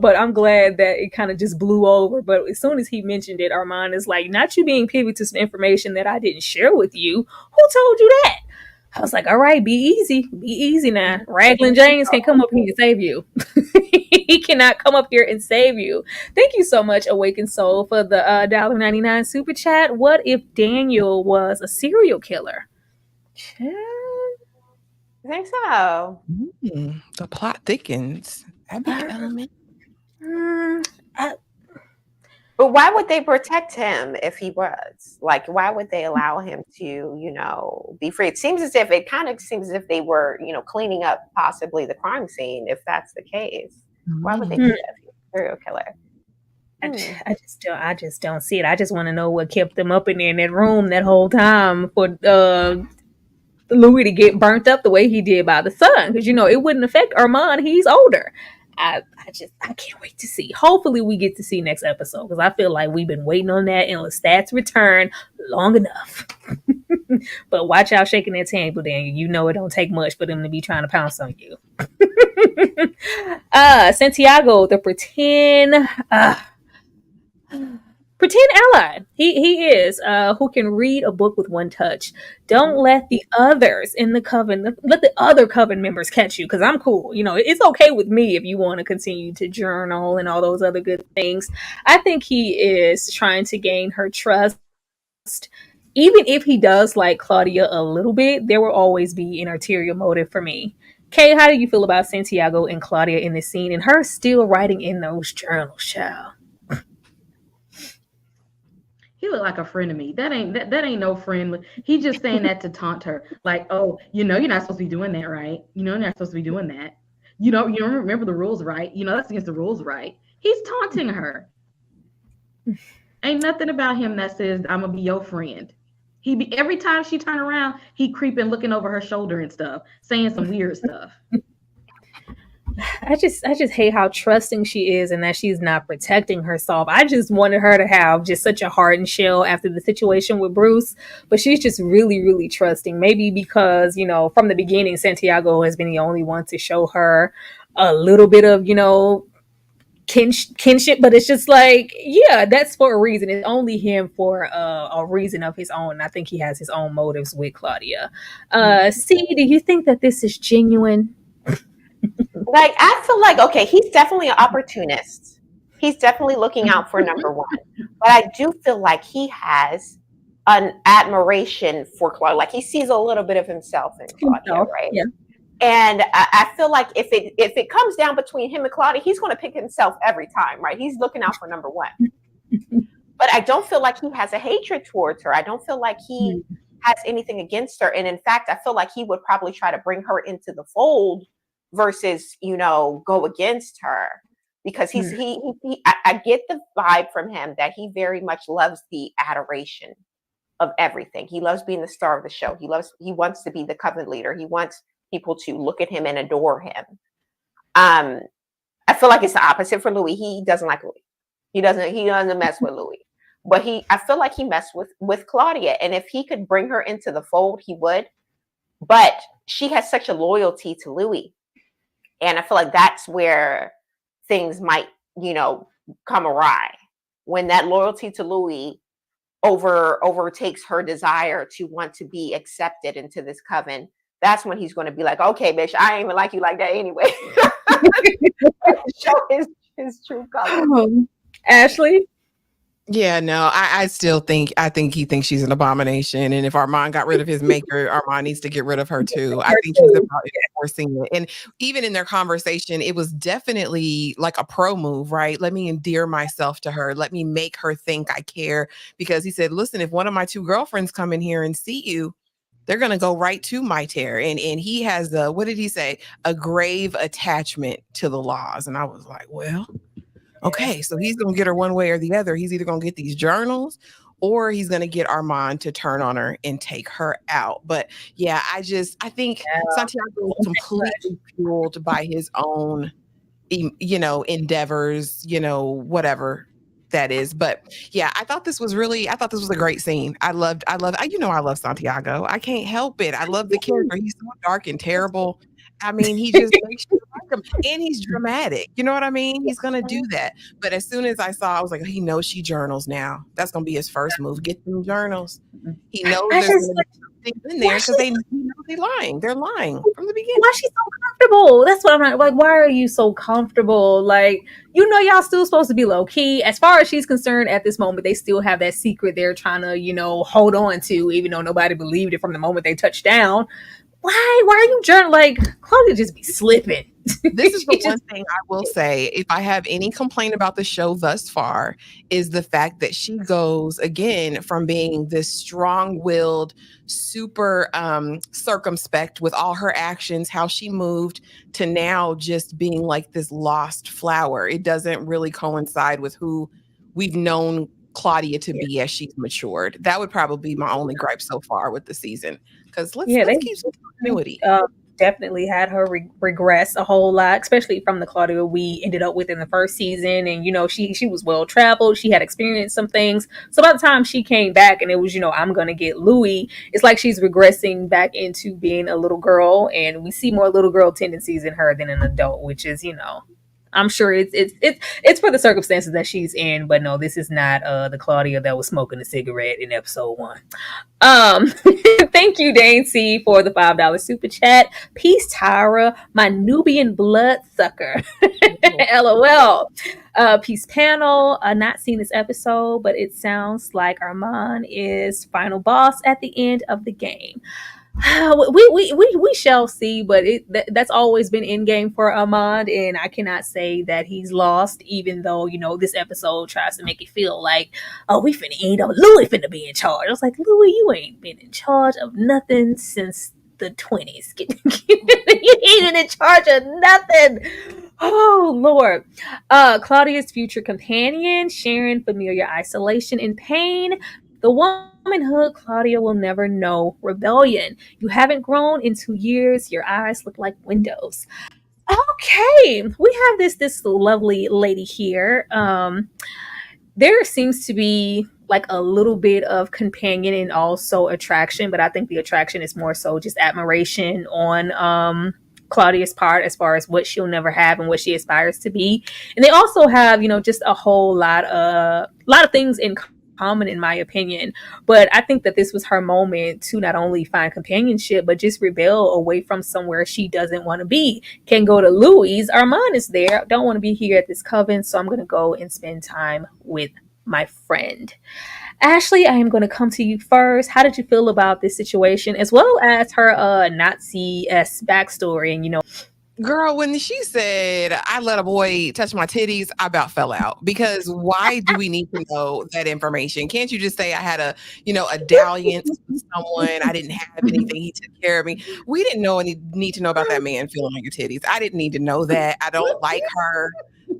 But I'm glad that it kind of just blew over. But as soon as he mentioned it, Armand is like, not you being privy to some information that I didn't share with you. Who told you that? I was like, all right, be easy now. Raglan James can't come up here and save you. He cannot come up here and save you. Thank you so much, Awakened Soul, for the $1.99 super chat. What if Daniel was a serial killer? I think so. The plot thickens. That'd be an element. But why would they protect him if he was? Like, why would they allow him to, be free? It seems as if they were, cleaning up possibly the crime scene, if that's the case. Why would they do that if he was a serial killer? I just don't see it. I just want to know what kept them up in there in that room that whole time for Louis to get burnt up the way he did by the sun, because it wouldn't affect Armand. He's older. I can't wait to see. Hopefully we get to see next episode, because I feel like we've been waiting on that and Lestat's return long enough. But watch out shaking that table, Daniel. It don't take much for them to be trying to pounce on you. Santiago, the pretend ally. He is who can read a book with one touch. Don't let the others in the coven, let the other coven members catch you, because I'm cool. It's okay with me if you want to continue to journal and all those other good things. I think he is trying to gain her trust. Even if he does like Claudia a little bit, there will always be an ulterior motive for me. Kay, how do you feel about Santiago and Claudia in this scene and her still writing in those journals, child? He looked like a friend to me. That ain't no friend. He's just saying that to taunt her. Like, oh, you're not supposed to be doing that, right? You're not supposed to be doing that. You don't remember the rules, right? That's against the rules, right? He's taunting her. Ain't nothing about him that says I'm gonna be your friend. Every time she turn around, he creeping, looking over her shoulder and stuff, saying some weird stuff. I just hate how trusting she is and that she's not protecting herself. I just wanted her to have just such a hardened shell after the situation with Bruce, but she's just really, really trusting. Maybe because, from the beginning, Santiago has been the only one to show her a little bit of, kinship, but it's just like, yeah, that's for a reason. It's only him for a reason of his own. I think he has his own motives with Claudia. C, do you think that this is genuine? Like, I feel like, okay, he's definitely an opportunist. He's definitely looking out for number one. But I do feel like he has an admiration for Claudia. Like he sees a little bit of himself in Claudia, right? Yeah. And I feel like if it comes down between him and Claudia, he's going to pick himself every time, right? He's looking out for number one. But I don't feel like he has a hatred towards her. I don't feel like he has anything against her. And in fact, I feel like he would probably try to bring her into the fold versus, go against her. Because I get the vibe from him that he very much loves the adoration of everything. He loves being the star of the show. He wants to be the coven leader. He wants people to look at him and adore him. I feel like it's the opposite for Louis. He doesn't like Louis. He doesn't mess with Louis. But I feel like he messed with Claudia. And if he could bring her into the fold, he would. But she has such a loyalty to Louis. And I feel like that's where things might, come awry. When that loyalty to Louis overtakes her desire to want to be accepted into this coven, that's when he's going to be like, okay, bitch, I ain't even like you like that anyway. Show his true color. Ashley? Yeah, no, I think he thinks she's an abomination. And if Armand got rid of his maker, Armand needs to get rid of her too. I think he's about enforcing it. And even in their conversation, it was definitely like a pro move, right? Let me endear myself to her. Let me make her think I care. Because he said, listen, if one of my two girlfriends come in here and see you, they're going to go right to my tear. And he has what did he say? A grave attachment to the laws. And I was like, well, okay, so he's going to get her one way or the other. He's either going to get these journals or he's going to get Armand to turn on her and take her out. But yeah, I think Santiago is completely fueled by his own, endeavors, whatever that is. But yeah, I thought this was a great scene. I love Santiago. I can't help it. I love the character. He's so dark and terrible. I mean, he just makes you like him, and he's dramatic. You know what I mean? He's gonna do that. But as soon as I saw, I was like, he knows she journals now. That's gonna be his first move. Get them journals. He knows there's gonna be something in there because they know they're lying. They're lying from the beginning. Why is she so comfortable? That's what I'm like. Why are you so comfortable? Like, y'all still supposed to be low key. As far as she's concerned, at this moment, they still have that secret they're trying to, hold on to, even though nobody believed it from the moment they touched down. Why are you journaling? Like, Claudia just be slipping. This is the one thing I will say, if I have any complaint about the show thus far, is the fact that she goes again from being this strong-willed, super circumspect with all her actions, how she moved, to now just being like this lost flower. It doesn't really coincide with who we've known Claudia to be as she's matured. That would probably be my only gripe so far with the season. Because let's keep some continuity. Definitely had her regress a whole lot, especially from the Claudia we ended up with in the first season. And she was well traveled. She had experienced some things. So by the time she came back and it was I'm gonna get Louis, it's like she's regressing back into being a little girl, and we see more little girl tendencies in her than an adult, which is I'm sure it's for the circumstances that she's in, but no, this is not the Claudia that was smoking a cigarette in episode 1. Thank you, Dane C, for the $5 super chat. Peace, Tyra, my Nubian bloodsucker. LOL. Peace, panel. Not seen this episode, but it sounds like Armand is final boss at the end of the game. We shall see, but that's always been in game for Armand, and I cannot say that he's lost, even though this episode tries to make it feel like, oh, we finna end up Louis finna be in charge. I was like, Louis, you ain't been in charge of nothing since the 20s. You ain't in charge of nothing. Oh Lord. Claudia's future companion, sharing familiar isolation and pain. The womanhood Claudia will never know. Rebellion. You haven't grown in 2 years. Your eyes look like windows. Okay. We have this lovely lady here. There seems to be like a little bit of companion and also attraction, but I think the attraction is more so just admiration on Claudia's part as far as what she'll never have and what she aspires to be. And they also have, just a whole lot of things in common in my opinion. But I think that this was her moment to not only find companionship, but just rebel away from somewhere she doesn't want to be. Can go to Louis. Armand is there. Don't want to be here at this coven, so I'm going to go and spend time with my friend. Ashley, I am going to come to you first. How did you feel about this situation, as well as her Nazi-esque backstory? And Girl, when she said, I let a boy touch my titties, I about fell out. Because why do we need to know that information? Can't you just say I had a dalliance with someone? I didn't have anything. He took care of me. We didn't need to know about that man feeling on your titties. I didn't need to know that. I don't like her.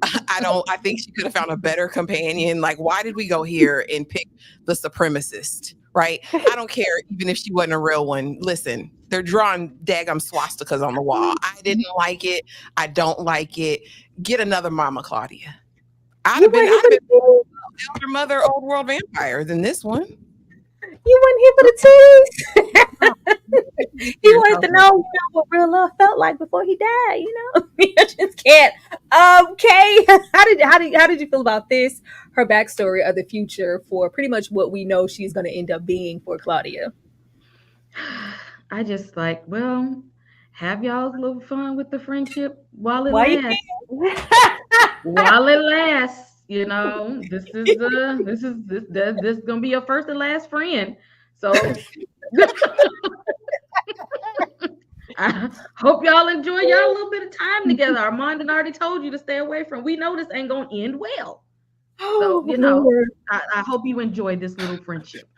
I think she could have found a better companion. Like, why did we go here and pick the supremacist? Right? I don't care even if she wasn't a real one. Listen, they're drawing daggum swastikas on the wall. I didn't like it. I don't like it. Get another Mama Claudia. I'd have been elder mother, old world vampire than this one. You weren't here for the tease. He wanted to know, what real love felt like before he died. I just can't. Kay, how did you feel about this? Her backstory of the future for pretty much what we know she's going to end up being for Claudia. I just have y'all's little fun with the friendship while it lasts. While it lasts. This is gonna be your first and last friend. So I hope y'all enjoy y'all a little bit of time together. Armand already told you to stay away from. We know this ain't gonna end well. So I hope you enjoy this little friendship.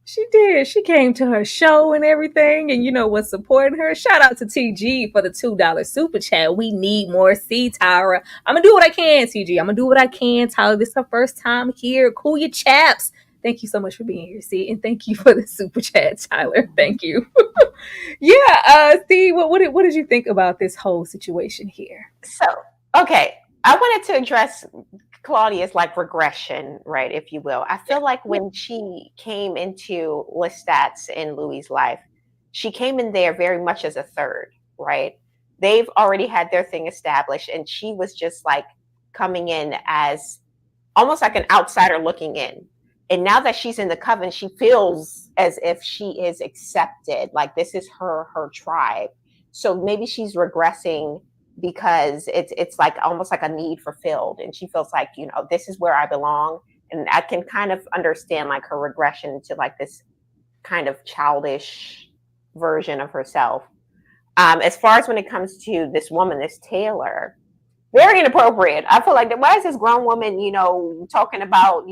She did. She came to her show and everything, and was supporting her. Shout out to TG for the $2 super chat. We need more C, Tyra. I'm gonna do what I can, TG. I'm gonna do what I can, Tyler. This is her first time here. Cool your chaps. Thank you so much for being here, C, and thank you for the super chat, Tyler. Thank you. C, what did you think about this whole situation here? So, okay, I wanted to address Claudia's regression, right, if you will. I feel like when she came into Lestat's and Louis' life, she came in there very much as a third, right? They've already had their thing established, and she was just coming in as almost like an outsider looking in. And now that she's in the coven, she feels as if she is accepted, like this is her tribe. So maybe she's regressing because it's almost like a need fulfilled, and she feels like this is where I belong. And I can kind of understand her regression to this kind of childish version of herself. As far as when it comes to this woman, this Taylor, very inappropriate. I feel like why is this grown woman talking about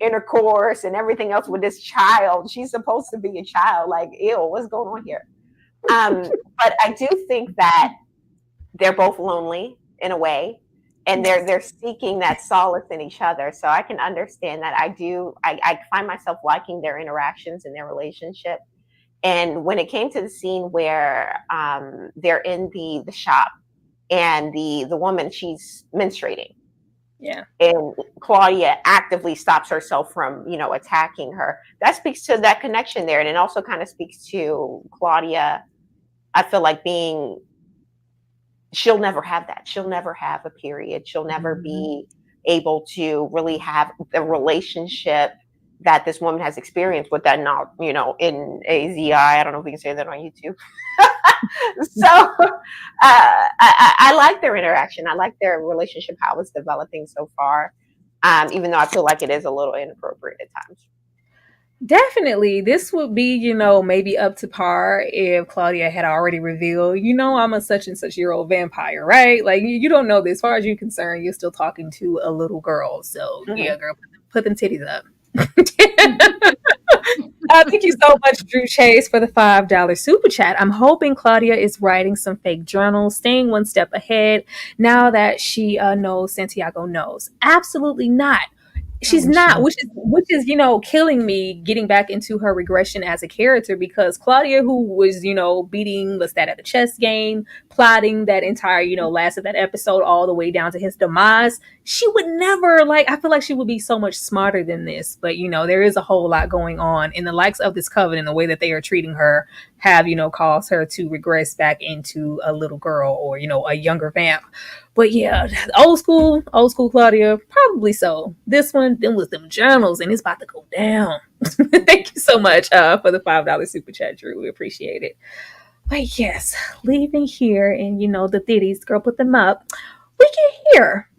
intercourse and everything else with this child? She's supposed to be a child. Ew, what's going on here? But I do think that they're both lonely in a way, and they're seeking that solace in each other. So I can understand that. I find myself liking their interactions and their relationship. And when it came to the scene where they're in the shop and the woman, she's menstruating. Yeah. And Claudia actively stops herself from, attacking her. That speaks to that connection there. And it also kind of speaks to Claudia, I feel like she'll never have that. She'll never have a period. She'll never be able to really have the relationship that this woman has experienced with that, in AZI. I don't know if we can say that on YouTube. So I like their interaction. I like their relationship, how it's developing so far, even though I feel like it is a little inappropriate at times. Definitely. This would be, maybe up to par if Claudia had already revealed, I'm a such and such year old vampire, right? You don't know this. As far as you're concerned, you're still talking to a little girl. So, yeah, girl, put them titties up. Thank you so much, Drew Chase, for the $5 super chat. I'm hoping Claudia is writing some fake journals, staying one step ahead now that she knows Santiago knows. Absolutely not. She's not, which is killing me, getting back into her regression as a character, because Claudia, who was beating Lestat at the chess game, plotting that entire last of that episode all the way down to his demise, she would never I feel like she would be so much smarter than this. But there is a whole lot going on, in the likes of this coven and the way that they are treating her have caused her to regress back into a little girl or a younger vamp. But yeah, old school Claudia, probably so. This one, them was them journals, and it's about to go down. Thank you so much for the $5 super chat, Drew. We appreciate it. But yes, leaving here, and the ditties, girl, put them up. We get here.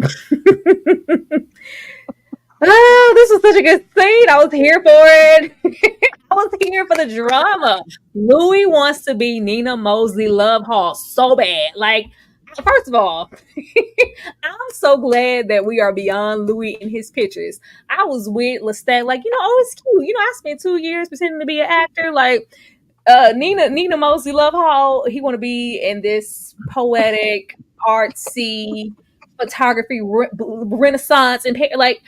Oh, this was such a good scene. I was here for it. I was here for the drama. Louis wants to be Nina Mosley Love Hall so bad. Like, first of all, I'm so glad that we are beyond Louis in his pictures. I was with Lestat, like, oh, it's cute. I spent 2 years pretending to be an actor. Like, Nina Mosley Love Hall, he want to be in this poetic, artsy photography renaissance, and like,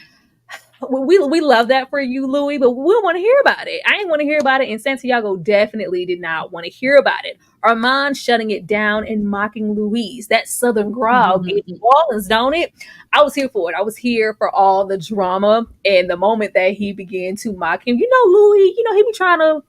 we love that for you, Louis, but we don't want to hear about it. I didn't want to hear about it, and Santiago definitely did not want to hear about it. Armand shutting it down and mocking Louise. That southern growl gave me Orleans, don't it? I was here for it. I was here for all the drama, and the moment that he began to mock him, Louis, he be trying to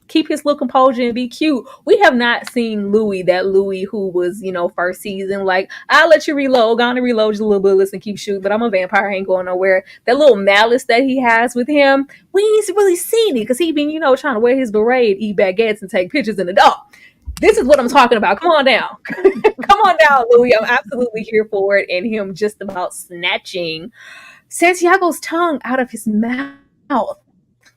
keep his little composure and be cute. We have not seen Louis, that Louis who was, first season, like, I'll let you reload, gonna reload just a little bit, listen, keep shooting, but I'm a vampire, I ain't going nowhere. That little malice that he has with him, we ain't really seen it, because he been, trying to wear his beret, eat baguettes, and take pictures in the dark. This is what I'm talking about. Come on down. Come on down, Louis. I'm absolutely here for it. And him just about snatching Santiago's tongue out of his mouth.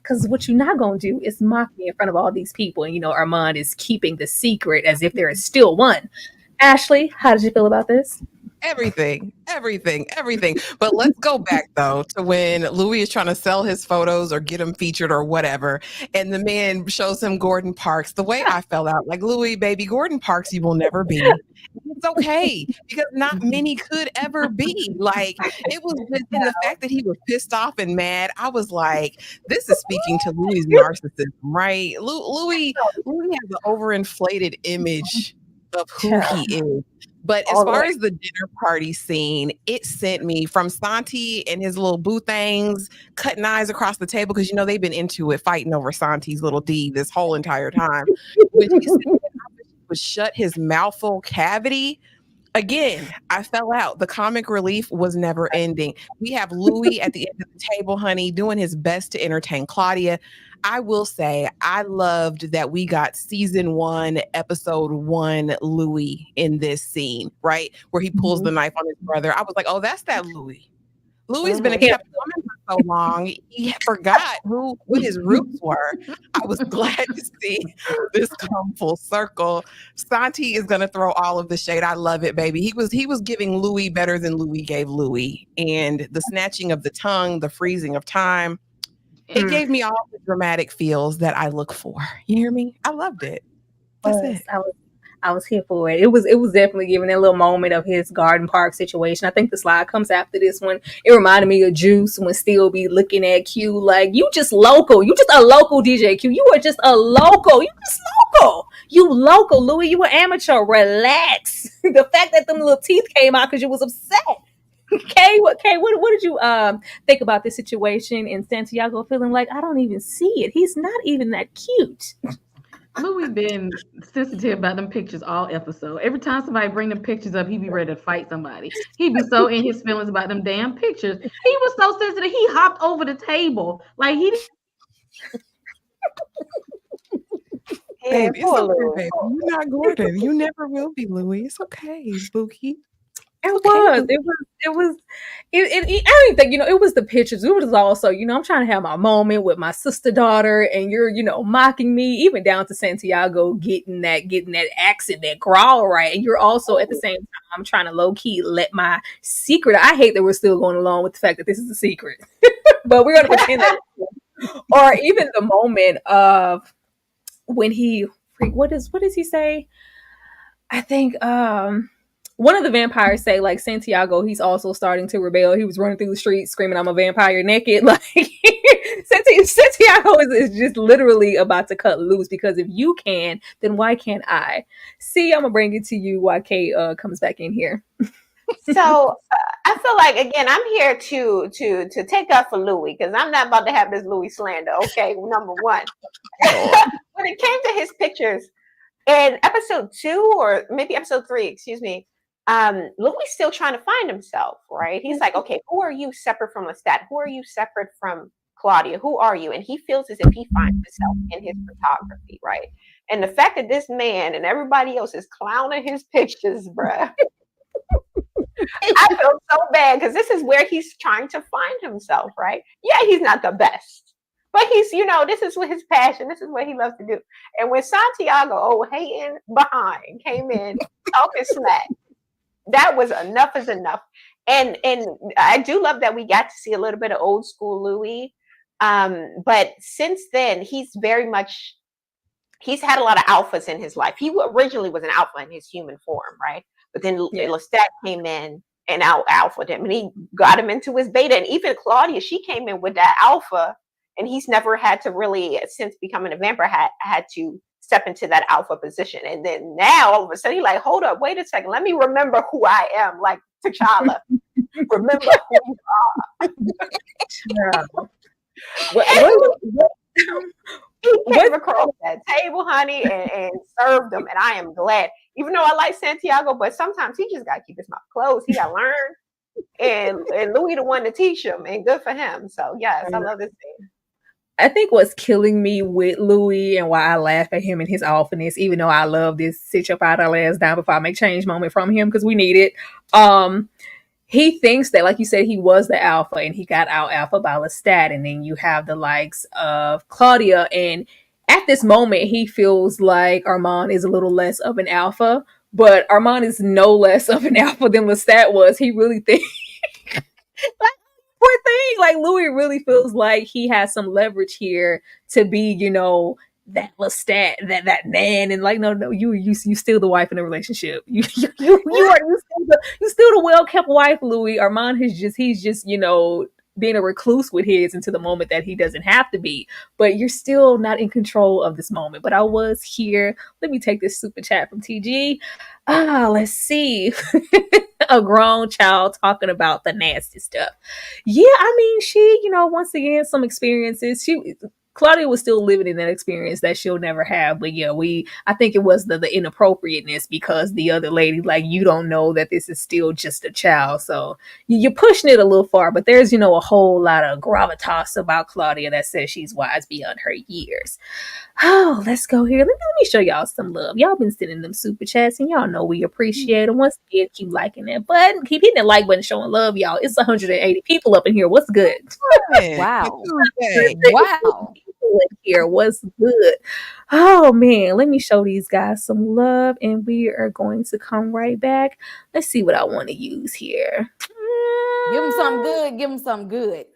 Because what you're not going to do is mock me in front of all these people. And, Armand is keeping the secret as if there is still one. Ashley, how did you feel about this? Everything. But let's go back, though, to when Louis is trying to sell his photos or get them featured or whatever. And the man shows him Gordon Parks. The way I fell out, like, Louis, baby, Gordon Parks, you will never be. It's okay, because not many could ever be. Like, it was just in the fact that he was pissed off and mad. I was like, this is speaking to Louis' narcissism, right? Louis has an overinflated image of who he is. But as far as the dinner party scene, it sent me from Santi and his little boo things cutting eyes across the table, because they've been into it, fighting over Santi's little D this whole entire time. When he would shut his mouthful cavity. Again, I fell out. The comic relief was never ending. We have Louis at the end of the table, honey, doing his best to entertain Claudia. I will say I loved that we got season 1, episode 1 Louis in this scene, right? Where he pulls the knife on his brother. I was like, oh, that's that Louis. Louis been a kept woman for so long, he forgot what his roots were. I was glad to see this come full circle. Santi is going to throw all of the shade. I love it, baby. He was giving Louis better than Louis gave Louis. And the snatching of the tongue, the freezing of time, it gave me all the dramatic feels that I look for. You hear me? I loved it. That's it. I was here for it. It was definitely giving that little moment of his Garden Park situation. I think the slide comes after this one. It reminded me of Juice when Steel be looking at Q like, you just local. You just a local DJ Q. You are just a local. You just local. You local, Louis. You were amateur. Relax. The fact that them little teeth came out because you was upset. Kay, what did you think about this situation and Santiago feeling like, I don't even see it. He's not even that cute. Louis been sensitive about them pictures all episode. Every time somebody bring them pictures up, he be ready to fight somebody. He be so in his feelings about them damn pictures. He was so sensitive. He hopped over the table like he. Babe, it's okay, baby. You're not Gordon. You never will be, Louis. It's okay, Spooky. It was. I didn't think, it was the pictures. It was also, I'm trying to have my moment with my sister daughter, and you're, mocking me, even down to Santiago getting that accent, that growl right. And you're also at the same time trying to low key let my secret. I hate that we're still going along with the fact that this is a secret, but we're gonna pretend that. Or even the moment of when what does he say? I think one of the vampires say, like, Santiago, he's also starting to rebel. He was running through the streets screaming, I'm a vampire naked. Like, Santiago is just literally about to cut loose, because if you can, then why can't I? See, I'm going to bring it to you while Kate comes back in here. So I feel like, again, I'm here to take up for Louis, because I'm not about to have this Louis slander. Okay, number one. When it came to his pictures in episode 2 or maybe episode 3, excuse me, Louis still trying to find himself, right? He's like, okay, who are you separate from Lestat? Who are you separate from Claudia? Who are you? And he feels as if he finds himself in his photography, right? And the fact that this man and everybody else is clowning his pictures, bruh. I feel so bad because this is where he's trying to find himself, right? Yeah, he's not the best, but he's, this is what his passion, this is what he loves to do. And when Santiago, hating behind, came in talking smack, that was enough is enough. And I do love that we got to see a little bit of old school Louis. But since then, he's had a lot of alphas in his life. He originally was an alpha in his human form, right? But then Lestat came in and out alphaed him, and he got him into his beta. And even Claudia, she came in with that alpha, and he's never had to really, since becoming a vampire, had to step into that alpha position. And then now all of a sudden he's like, hold up, wait a second, let me remember who I am, like T'Challa. Remember who you are. He came across that table, honey, and served them, and I am glad. Even though I like Santiago, but sometimes he just got to keep his mouth closed. He got to learn, and Louis the one to teach him, and good for him. So yes, I love this scene. I think what's killing me with Louis and why I laugh at him and his awfulness, even though I love this sit your out our ass down before I make change moment from him because we need it. He thinks that, like you said, he was the alpha and he got out alpha by Lestat, and then you have the likes of Claudia, and at this moment he feels like Armand is a little less of an alpha, but Armand is no less of an alpha than Lestat was. He really thinks like, poor thing, like Louis really feels like he has some leverage here to be, that Lestat, that man, and like, no, you still the wife in the relationship. You still the well kept wife, Louis. Armand he's just being a recluse with his into the moment that he doesn't have to be. But you're still not in control of this moment. But I was here. Let me take this super chat from TG. Let's see. A grown child talking about the nasty stuff. Yeah, I mean, she, once again, some experiences. Claudia was still living in that experience that she'll never have. But yeah, I think it was the inappropriateness because the other lady, like, you don't know that this is still just a child. So you're pushing it a little far, but there's, a whole lot of gravitas about Claudia that says she's wise beyond her years. Oh, let's go here. Let me show y'all some love. Y'all been sending them super chats and y'all know we appreciate them. Once again, keep liking that button. Keep hitting that like button, showing love, y'all. It's 180 people up in here. What's good? Wow. Wow. In here, what's good? Oh man, let me show these guys some love, and we are going to come right back. Let's see what I want to use here. Give them something good. Give them something good.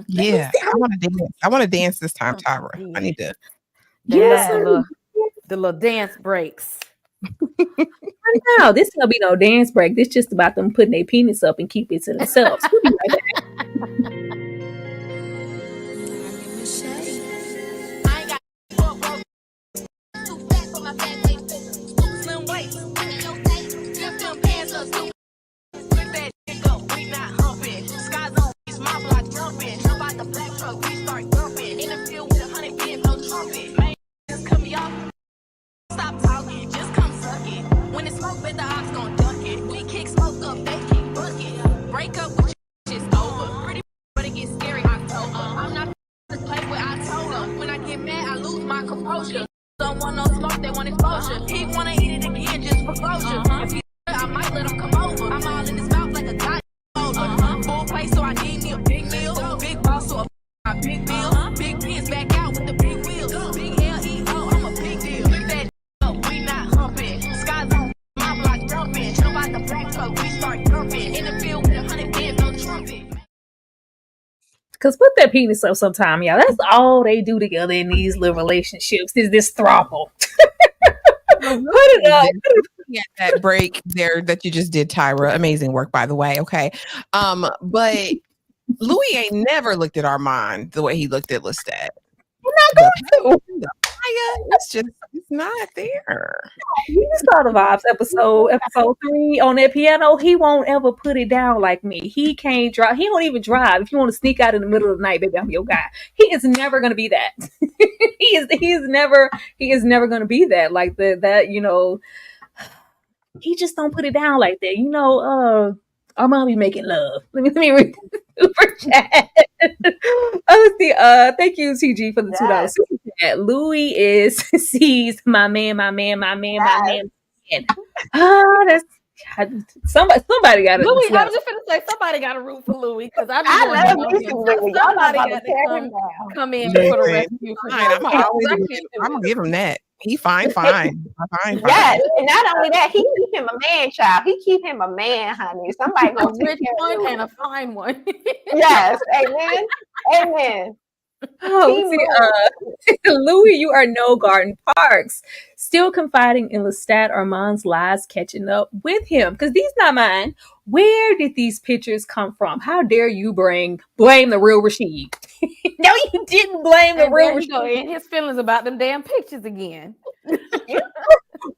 Yeah, I want to dance. I want to dance this time, Tyra. I need to. The little dance breaks. No, this is gonna be no dance break. This just about them putting their penis up and keep it to themselves. We'll be right back. Stop talking, just come suck it. When it's smoke, bet the ops gon' duck it. We kick smoke up, they kick bucket. Break up with your shit's over. Pretty but it gets scary October. I'm not to play with I told them. When I get mad, I lose my composure. Don't want no smoke, they want exposure. He wanna eat it again just for closure. If he I might let him come over. I'm all in his mouth like a guy. Full play, so I need me a big meal. Big boss, so a big meal. Big pins back out with the big wheels. Big L-E-O, I'm a big deal. Look that up, we not humping. Skies on my block jumping. Jump out the black truck, we start jumping. In the field with 100 kids, no trumpet. Cause put that penis up sometime, y'all. That's all they do together in these little relationships. Is this throuple? Put it up. Yeah, that break there that you just did, Tyra. Amazing work, by the way. Okay, but Louis ain't never looked at Armand the way he looked at Lestat. I'm not going to. It's not there. You saw the vibes episode 3 on that piano. He won't ever put it down like me. He can't drive. He don't even drive. If you want to sneak out in the middle of the night, baby, I'm your guy. He is never going to be that. He is never going to be that. Like that, he just don't put it down like that. Our mom be making love. Let me read the super chat. Let's see. Thank you, TG, for the $2 super chat. Louis sees my man. That's somebody got to. Louis, I was just gonna say somebody got to root for Louis because I just want love to know me him. some Louis. Somebody Y'all got about to to come in for the rescue. I'm gonna give him that. He fine. Yes, and not only that, he keep him a man, child. He keep him a man, honey. Somebody A gonna take rich care of one him. and a fine one. Yes, amen. Louis, you are no garden parks. Still confiding in Lestat, Armand's lies catching up with him. Because these not mine. Where did these pictures come from? How dare you blame the real Rashid? No, you didn't blame the real Rashid. And his feelings about them damn pictures again.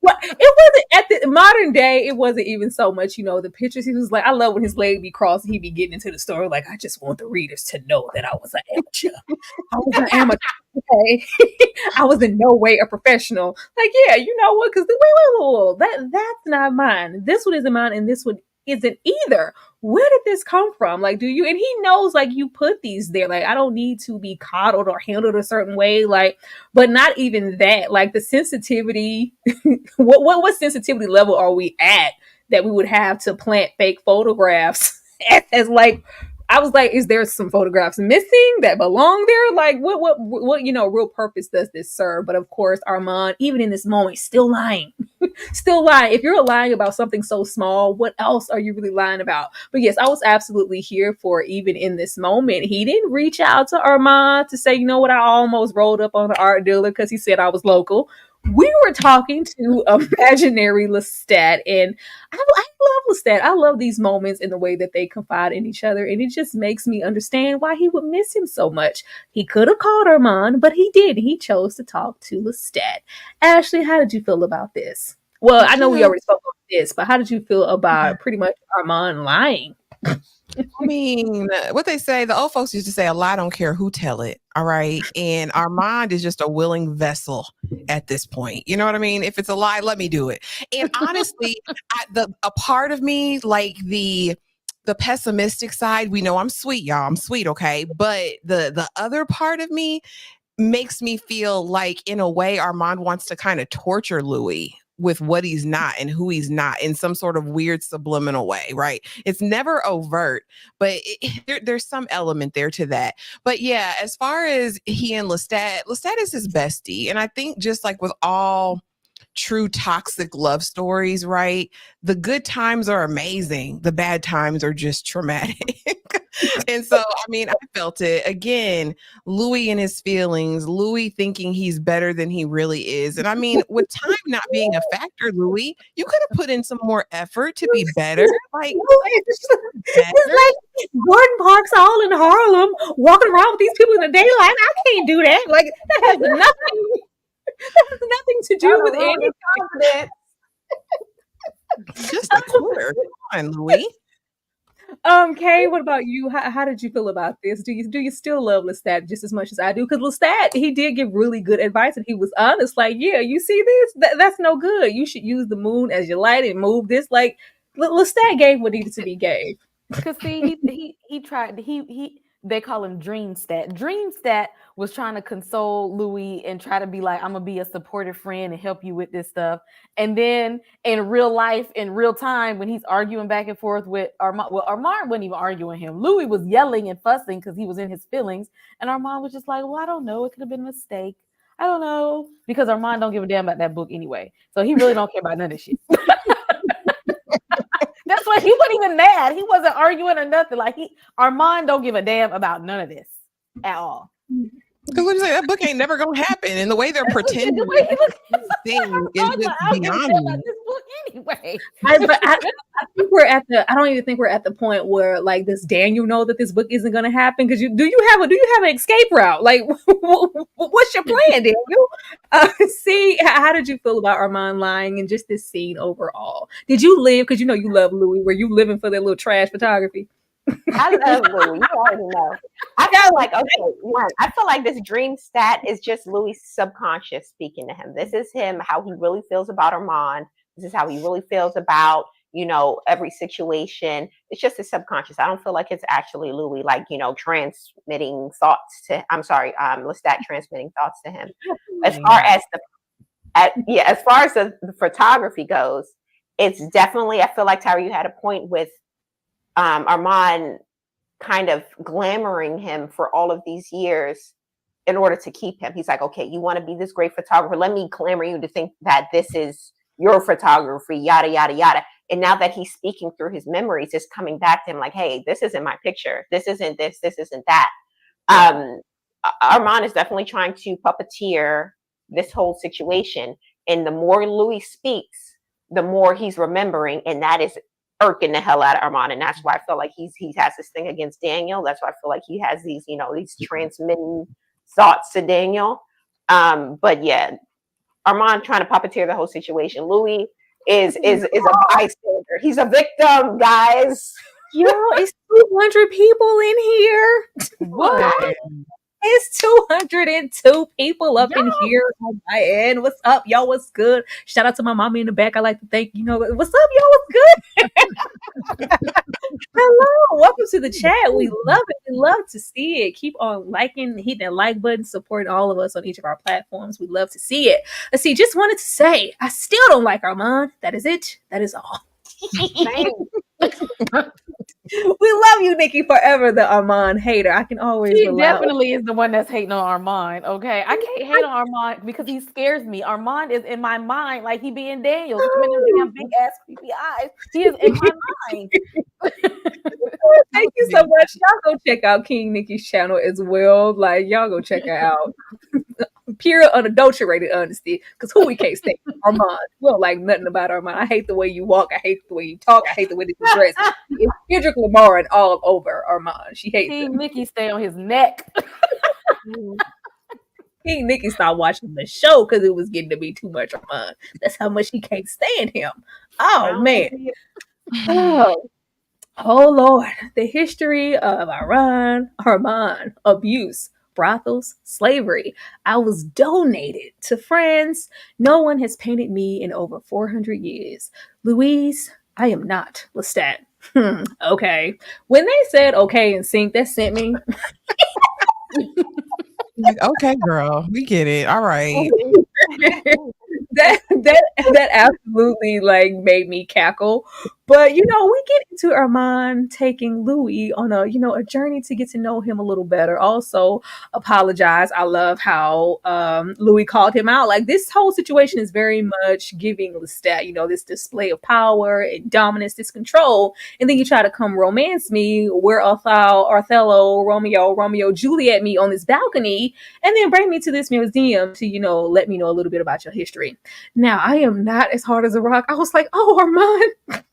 Well, it wasn't at the modern day. It wasn't even so much, the pictures. He was like, I love when his leg be crossed and he be getting into the story. Like, I just want the readers to know that I was an amateur. I was an amateur. Okay, I was in no way a professional. Like, yeah, you know what? Because that's not mine. This one isn't mine, and this one isn't either. Where did this come from? Like, do you? And he knows, like, you put these there. Like, I don't need to be coddled or handled a certain way. Like, but not even that. Like, the sensitivity. What sensitivity level are we at that we would have to plant fake photographs as like? I was like, is there some photographs missing that belong there? Like, what real purpose does this serve? But of course, Armand, even in this moment, still lying. Still lying. If you're lying about something so small, what else are you really lying about? But yes, I was absolutely here for even in this moment. He didn't reach out to Armand to say, you know what, I almost rolled up on the art dealer because he said I was local. We were talking to imaginary Lestat, and I love Lestat. I love these moments in the way that they confide in each other, and it just makes me understand why he would miss him so much. He could have called Armand, but he did. He chose to talk to Lestat. Ashley, how did you feel about this? Well, I know we already spoke about this, but how did you feel about pretty much Armand lying? I mean, what they say, the old folks used to say, a lie don't care who tell it. All right. And Armand is just a willing vessel at this point. You know what I mean? If it's a lie, let me do it. And honestly, a part of me, like the pessimistic side, we know I'm sweet, y'all. I'm sweet. Okay. But the other part of me makes me feel like, in a way, Armand wants to kind of torture Louis with what he's not and who he's not in some sort of weird subliminal way, right? It's never overt, but there's some element there to that. But yeah, as far as he and Lestat is his bestie. And I think, just like with all true toxic love stories, right? The good times are amazing. The bad times are just traumatic. And so, I mean, I felt it. Again, Louis and his feelings, Louis thinking he's better than he really is. And I mean, with time not being a factor, Louis, you could have put in some more effort to be better. Like, it's like Gordon Parks all in Harlem, walking around with these people in the daylight. I can't do that. Like, that has nothing to do with any confidence. Just a quarter. Come on, Louis. Kay, what about you? How did you feel about this? Do you still love Lestat just as much as I do? Because Lestat, he did give really good advice, and he was honest. Like, yeah, you see this? That's no good. You should use the moon as your light and move this. Like, Lestat gave what needed to be gave. Because see, he tried. They call him Dreamstat. Dreamstat was trying to console Louis and try to be like, I'm gonna be a supportive friend and help you with this stuff. And then in real life, in real time, when he's arguing back and forth with Armand, well, Armand wasn't even arguing him. Louis was yelling and fussing because he was in his feelings. And Armand was just like, well, I don't know. It could have been a mistake. I don't know. Because Armand don't give a damn about that book anyway. So he really don't care about none of this shit. That's why he wasn't even mad. He wasn't arguing or nothing. Like, Armand don't give a damn about none of this at all. Because what you say, that book ain't never gonna happen, and the way they're pretending thing is just beyond me. This book anyway. I think we're at the. I don't even think we're at the point where, like, does Daniel know that this book isn't going to happen? Because do you have an escape route? Like, what's your plan, Daniel? See, how did you feel about Armand lying and just this scene overall? Did you live? Because you know you love Louis. Were you living for that little trash photography? I love Louis. You already know. I feel like, I feel like this Dreamstat is just Louis' subconscious speaking to him. This is him, how he really feels about Armand. This is how he really feels about, every situation. It's just his subconscious. I don't feel like it's actually Louis, like, transmitting thoughts to, I'm sorry, Lestat transmitting thoughts to him. As far as as far as the photography goes, it's definitely, I feel like, Tyra, you had a point with Armand kind of glamoring him for all of these years in order to keep him. He's like, okay, you want to be this great photographer, let me glamour you to think that this is your photography, yada yada yada. And now that he's speaking through his memories, it's coming back to him like, hey, this isn't my picture, this isn't this isn't that. Armand is definitely trying to puppeteer this whole situation, and the more Louis speaks, the more he's remembering, and that is irking the hell out of Armand. And that's why I feel like he has this thing against Daniel. That's why I feel like he has these, these transmitting thoughts to Daniel. But yeah, Armand trying to puppeteer the whole situation. Louis is a bystander. He's a victim, guys. Yo, it's 200 people in here. What? It's 202 people up in here on my end. What's up, y'all? What's good? Shout out to my mommy in the back. I like to thank, what's up, y'all? What's good? Hello, welcome to the chat. We love it. We love to see it. Keep on liking, hitting that like button, supporting all of us on each of our platforms. We love to see it. Let's see, just wanted to say, I still don't like Armand. That is it. That is all. We love you, Nikki, forever, the Armand hater. I can always She rely definitely is the one that's hating on Armand. Okay, I can't hate on Armand because he scares me. Armand is in my mind like he being Daniel. Look at him in them big ass creepy eyes. He is in my mind. Thank you so much. Y'all go check out King Nikki's channel as well. Like, y'all go check her out. Pure unadulterated honesty, because who we can't stand? Armand. We don't like nothing about Armand. I hate the way you walk. I hate the way you talk. I hate the way that you dress. It's Kendrick Lamar and all over Armand. She hates King him. Nikki stay on his neck. King Nikki stopped watching the show because it was getting to be too much Armand. That's how much she can't stand him. Oh man. Oh Lord. The history of Armand abuse, brothels, slavery. I was donated to friends. No one has painted me in over 400 years. Louise, I am not Lestat. Okay. When they said okay in sync, that sent me. Like, okay, girl, we get it. All right. that absolutely like made me cackle. But we get into Armand taking Louis on a journey to get to know him a little better. Also apologize. I love how Louis called him out. Like, this whole situation is very much giving Lestat, this display of power and dominance, this control. And then you try to come romance me, where Othello, Romeo, Juliet me on this balcony, and then bring me to this museum to, let me know a little bit about your history. Now, I am not as hard as a rock. I was like, oh, Armand.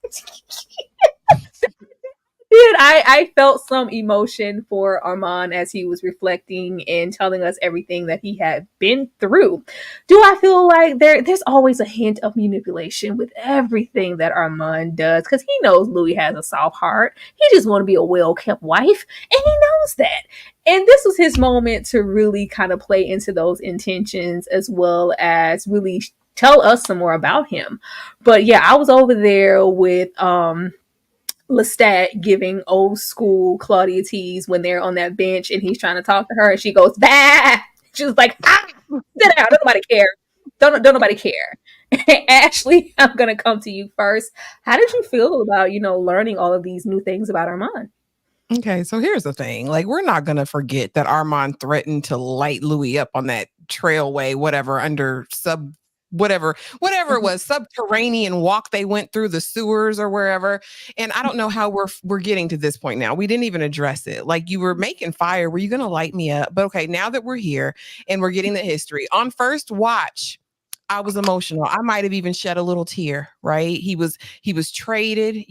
I felt some emotion for Armand as he was reflecting and telling us everything that he had been through. Do I feel like there's always a hint of manipulation with everything that Armand does, because he knows Louis has a soft heart. He just want to be a well-kept wife, and he knows that. And this was his moment to really kind of play into those intentions, as well as really tell us some more about him. But yeah, I was over there with Lestat giving old school Claudia tease when they're on that bench and he's trying to talk to her, and she goes, bah! She was like, sit down, don't nobody care. Don't nobody care. Ashley, I'm gonna come to you first. How did you feel about, learning all of these new things about Armand? Okay, so here's the thing. Like, we're not going to forget that Armand threatened to light Louis up on that trailway, whatever, under whatever it was, subterranean walk they went through, the sewers or wherever. And I don't know how we're getting to this point now. We didn't even address it. Like, you were making fire. Were you going to light me up? But okay, now that we're here and we're getting the history, on first watch, I was emotional. I might have even shed a little tear, right? He was traded,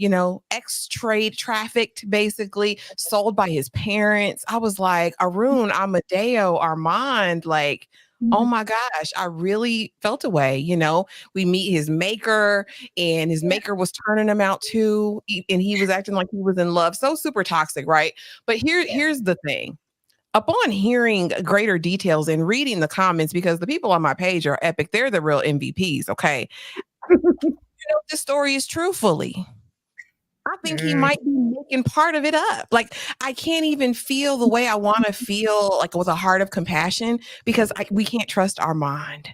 ex-trade trafficked, basically sold by his parents. I was like, Arun, Amadeo, Armand, like, oh my gosh, I really felt a way. We meet his maker, and his maker was turning him out too. And he was acting like he was in love. So super toxic, right? But here's the thing. Upon hearing greater details and reading the comments, because the people on my page are epic, they're the real MVPs, okay? know if this story is truthfully. I think he might be making part of it up. Like, I can't even feel the way I want to feel, like with a heart of compassion, because we can't trust Armand.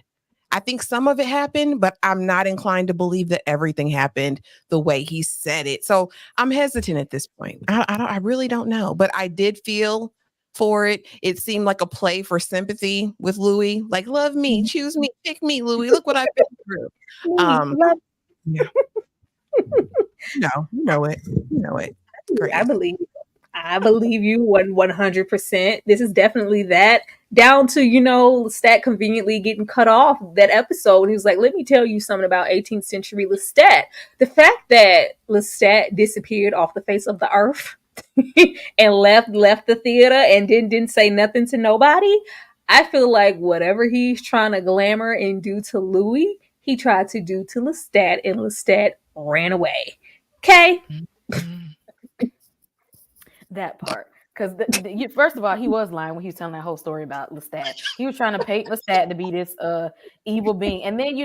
I think some of it happened, but I'm not inclined to believe that everything happened the way he said it. So I'm hesitant at this point. I really don't know, but I did feel for it. It seemed like a play for sympathy with Louis. Like, love me, choose me, pick me, Louis. Look what I've been through. Yeah. You know it. You know it. Great. I believe you 100%. This is definitely that. Down to, Lestat conveniently getting cut off that episode. He was like, let me tell you something about 18th century Lestat. The fact that Lestat disappeared off the face of the earth and left the theater and didn't say nothing to nobody. I feel like whatever he's trying to glamour and do to Louis, he tried to do to Lestat, and Lestat ran away. Okay? That part. Because first of all, he was lying when he was telling that whole story about Lestat. He was trying to paint Lestat to be this evil being. And then,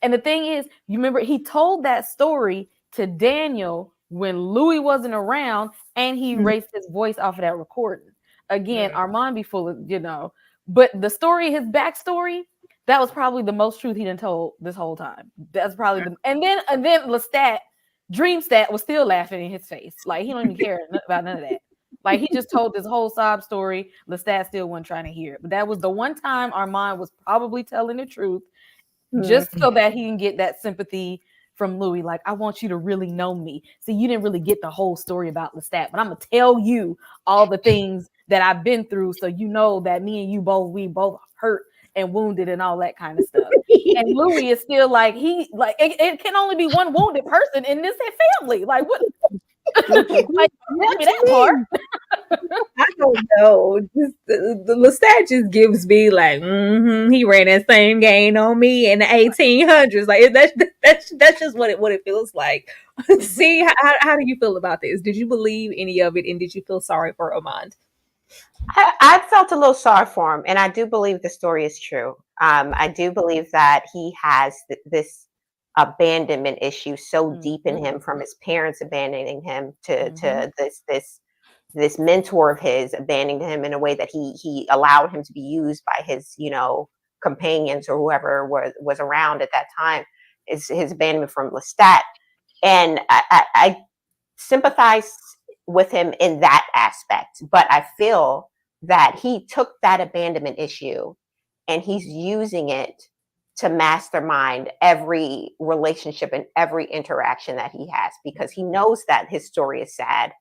and the thing is, you remember he told that story to Daniel when Louis wasn't around, and he erased his voice off of that recording. Again, Armand be full of, but the story, his backstory, that was probably the most truth he done told this whole time. That's probably and then Lestat, Dreamstat was still laughing in his face. Like, he don't even care about none of that. Like, he just told this whole sob story. Lestat still wasn't trying to hear it. But that was the one time Armand was probably telling the truth, just so that he can get that sympathy from Louis. Like, I want you to really know me. See, you didn't really get the whole story about Lestat, but I'm going to tell you all the things that I've been through, so you know that me and you we both hurt and wounded and all that kind of stuff. And Louis is still like, it can only be one wounded person in this family. Like, what? Like, tell me that part. I don't know. The Lestat just gives me like, he ran that same game on me in the 1800s. Like, that's just what it feels like. See, how do you feel about this? Did you believe any of it, and did you feel sorry for Armand? I felt a little sorry for him, and I do believe the story is true. I do believe that he has this abandonment issue so deep in him, from his parents abandoning him to this mentor of his abandoning him in a way that he allowed him to be used by his companions or whoever was around at that time. Is his abandonment from Lestat, and I sympathize with him in that aspect, but I feel that he took that abandonment issue and he's using it to mastermind every relationship and every interaction that he has, because he knows that his story is sad,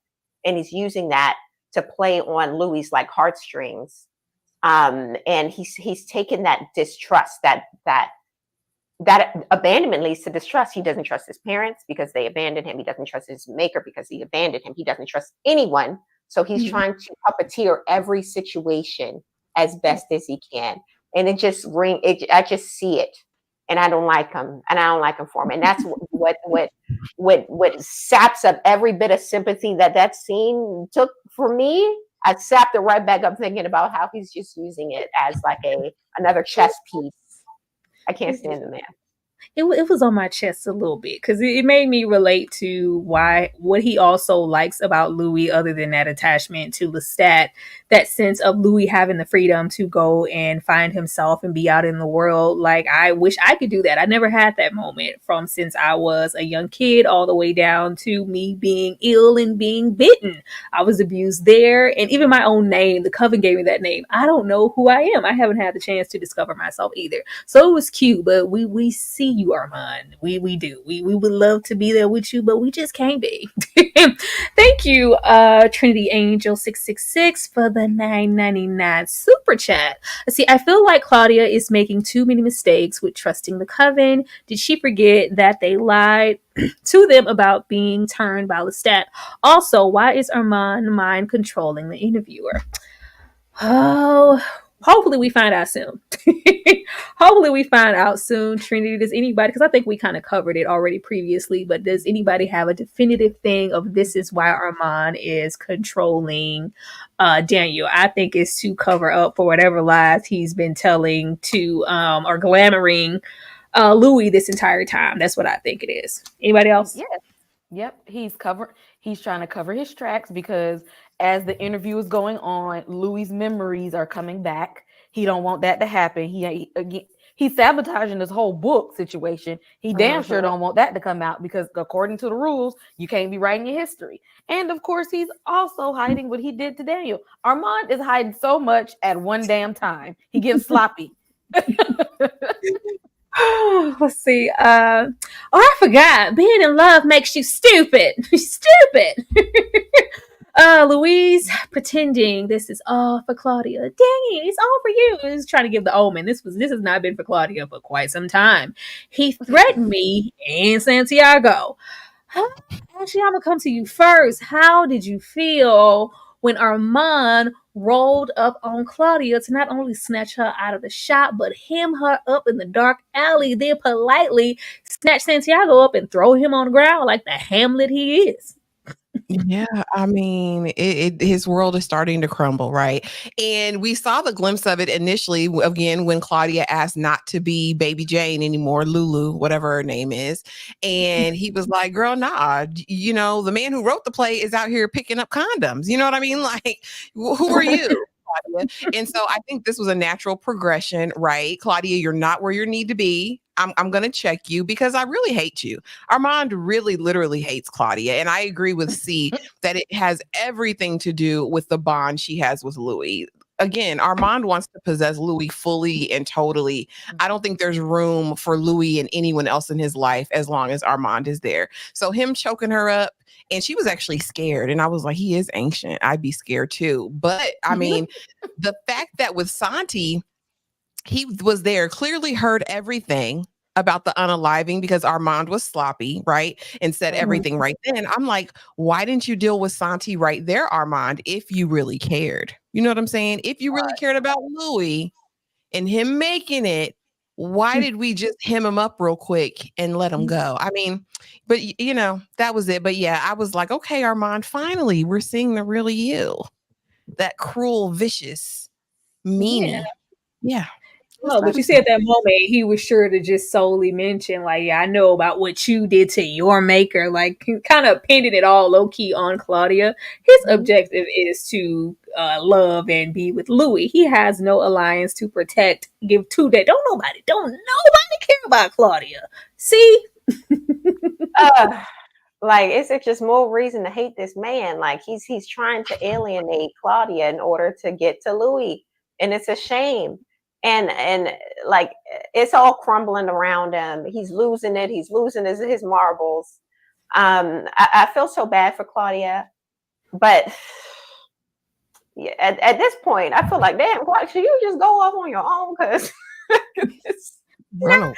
and he's using that to play on Louis' like heartstrings. And he's taken that distrust, that abandonment leads to distrust. He doesn't trust his parents because they abandoned him. He doesn't trust his maker because he abandoned him. He doesn't trust anyone. So he's trying to puppeteer every situation as best as he can. And I just see it, and I don't like him, and I don't like him for him. And that's what saps up every bit of sympathy that scene took for me. I sapped it right back up, thinking about how he's just using it as like another chess piece. I can't stand the man. It was on my chest a little bit, because it made me relate to what he also likes about Louis, other than that attachment to Lestat, that sense of Louis having the freedom to go and find himself and be out in the world. Like, I wish I could do that. I never had that moment from since I was a young kid all the way down to me being ill and being bitten. I was abused there, and even my own name, the coven gave me that name. I don't know who I am. I haven't had the chance to discover myself either. So it was cute, but we see you, Armand. We do. We would love to be there with you, but we just can't be. Thank you, Trinity Angel 666 for the $9.99 super chat. See, I feel like Claudia is making too many mistakes with trusting the coven. Did she forget that they lied to them about being turned by Lestat? Also, why is Armand mind controlling the interviewer? Oh, hopefully we find out soon. Hopefully we find out soon. Trinity, does anybody, because I think we kind of covered it already previously, but does anybody have a definitive thing of this is why Armand is controlling Daniel? I think it's to cover up for whatever lies he's been telling to or glamoring Louis this entire time. That's what I think it is. Anybody else? Yes. Yep. He's trying to cover his tracks because as the interview is going on, Louis's memories are coming back. He don't want that to happen. He's sabotaging this whole book situation. He damn sure don't want that to come out because according to the rules, you can't be writing your history. And of course, he's also hiding what he did to Daniel. Armand is hiding so much at one damn time. He gets sloppy. Let's see. I forgot. Being in love makes you stupid. Stupid. Louise pretending this is all for Claudia. Dang it, it's all for you. He's trying to give the omen. This has not been for Claudia for quite some time. He threatened me and Santiago. Actually, I'm gonna come to you first. How did you feel when Armand rolled up on Claudia to not only snatch her out of the shop, but hem her up in the dark alley, then politely snatch Santiago up and throw him on the ground like the Hamlet he is? Yeah, I mean, his world is starting to crumble, right? And we saw the glimpse of it initially, again, when Claudia asked not to be Baby Jane anymore, Lulu, whatever her name is. And he was like, girl, nah, you know, the man who wrote the play is out here picking up condoms. You know what I mean? Like, who are you? Claudia? And so I think this was a natural progression, right? Claudia, you're not where you need to be. I'm going to check you because I really hate you. Armand really literally hates Claudia. And I agree with C that it has everything to do with the bond she has with Louis. Again, Armand wants to possess Louis fully and totally. I don't think there's room for Louis and anyone else in his life as long as Armand is there. So him choking her up, and she was actually scared. And I was like, he is ancient. I'd be scared too. But I mean, the fact that with Santi, he was there, clearly heard everything about the unaliving because Armand was sloppy, right? And said everything right then. I'm like, why didn't you deal with Santi right there, Armand, if you really cared? You know what I'm saying? If you really cared about Louis and him making it, why did we just hem him up real quick and let him go? I mean, but you know, that was it. But yeah, I was like, okay, Armand, finally, we're seeing the real you. That cruel, vicious, meanie. Yeah. Oh, but you see at that moment, he was sure to just solely mention, like, yeah, I know about what you did to your maker. Like, kind of pinning it all low key on Claudia. His objective is to love and be with Louis. He has no alliance to protect, give to that. Don't nobody care about Claudia. See? Like, is it just more reason to hate this man? Like, he's trying to alienate Claudia in order to get to Louis, and it's a shame. And like, it's all crumbling around him. He's losing it. He's losing his marbles. I feel so bad for Claudia, but yeah, at this point, I feel like, damn, should you just go off on your own? Because See, I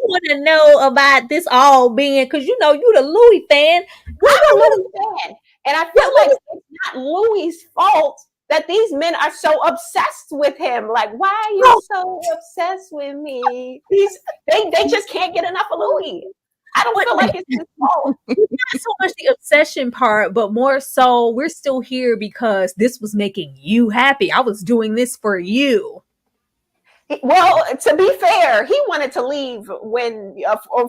want to know about this all being, because you know you the Louis fan. I'm a Louis fan, and I feel like it's not Louis' fault that these men are so obsessed with him. Like, why are you so obsessed with me? They just can't get enough of Louis. I don't feel like it's his fault. Not so much the obsession part, but more so we're still here because this was making you happy. I was doing this for you. Well, to be fair, he wanted to leave when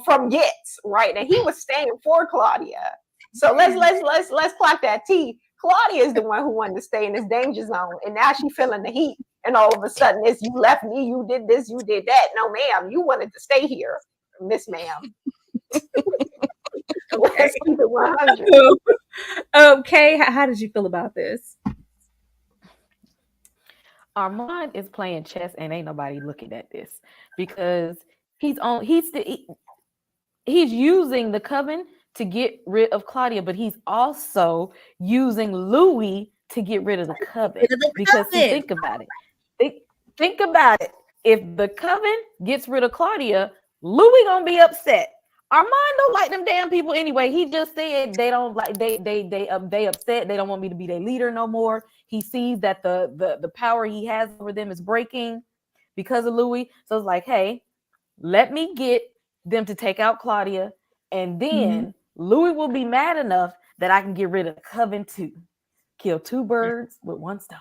from Gets, right? And he was staying for Claudia. So let's clock that T. Claudia is the one who wanted to stay in this danger zone, and now she's feeling the heat. And all of a sudden, it's you left me, you did this, you did that. No, ma'am, you wanted to stay here, Miss Ma'am. Okay. Okay, how did you feel about this? Armand is playing chess, and ain't nobody looking at this because he's using the coven to get rid of Claudia, but he's also using Louis to get rid of the coven. Because think about it. Think about it. If the coven gets rid of Claudia, Louis gonna be upset. Armand don't like them damn people anyway. He just said they don't like they upset. They don't want me to be their leader no more. He sees that the power he has over them is breaking because of Louis. So it's like, hey, let me get them to take out Claudia, and then Louis will be mad enough that I can get rid of the coven too. Kill two birds with one stone.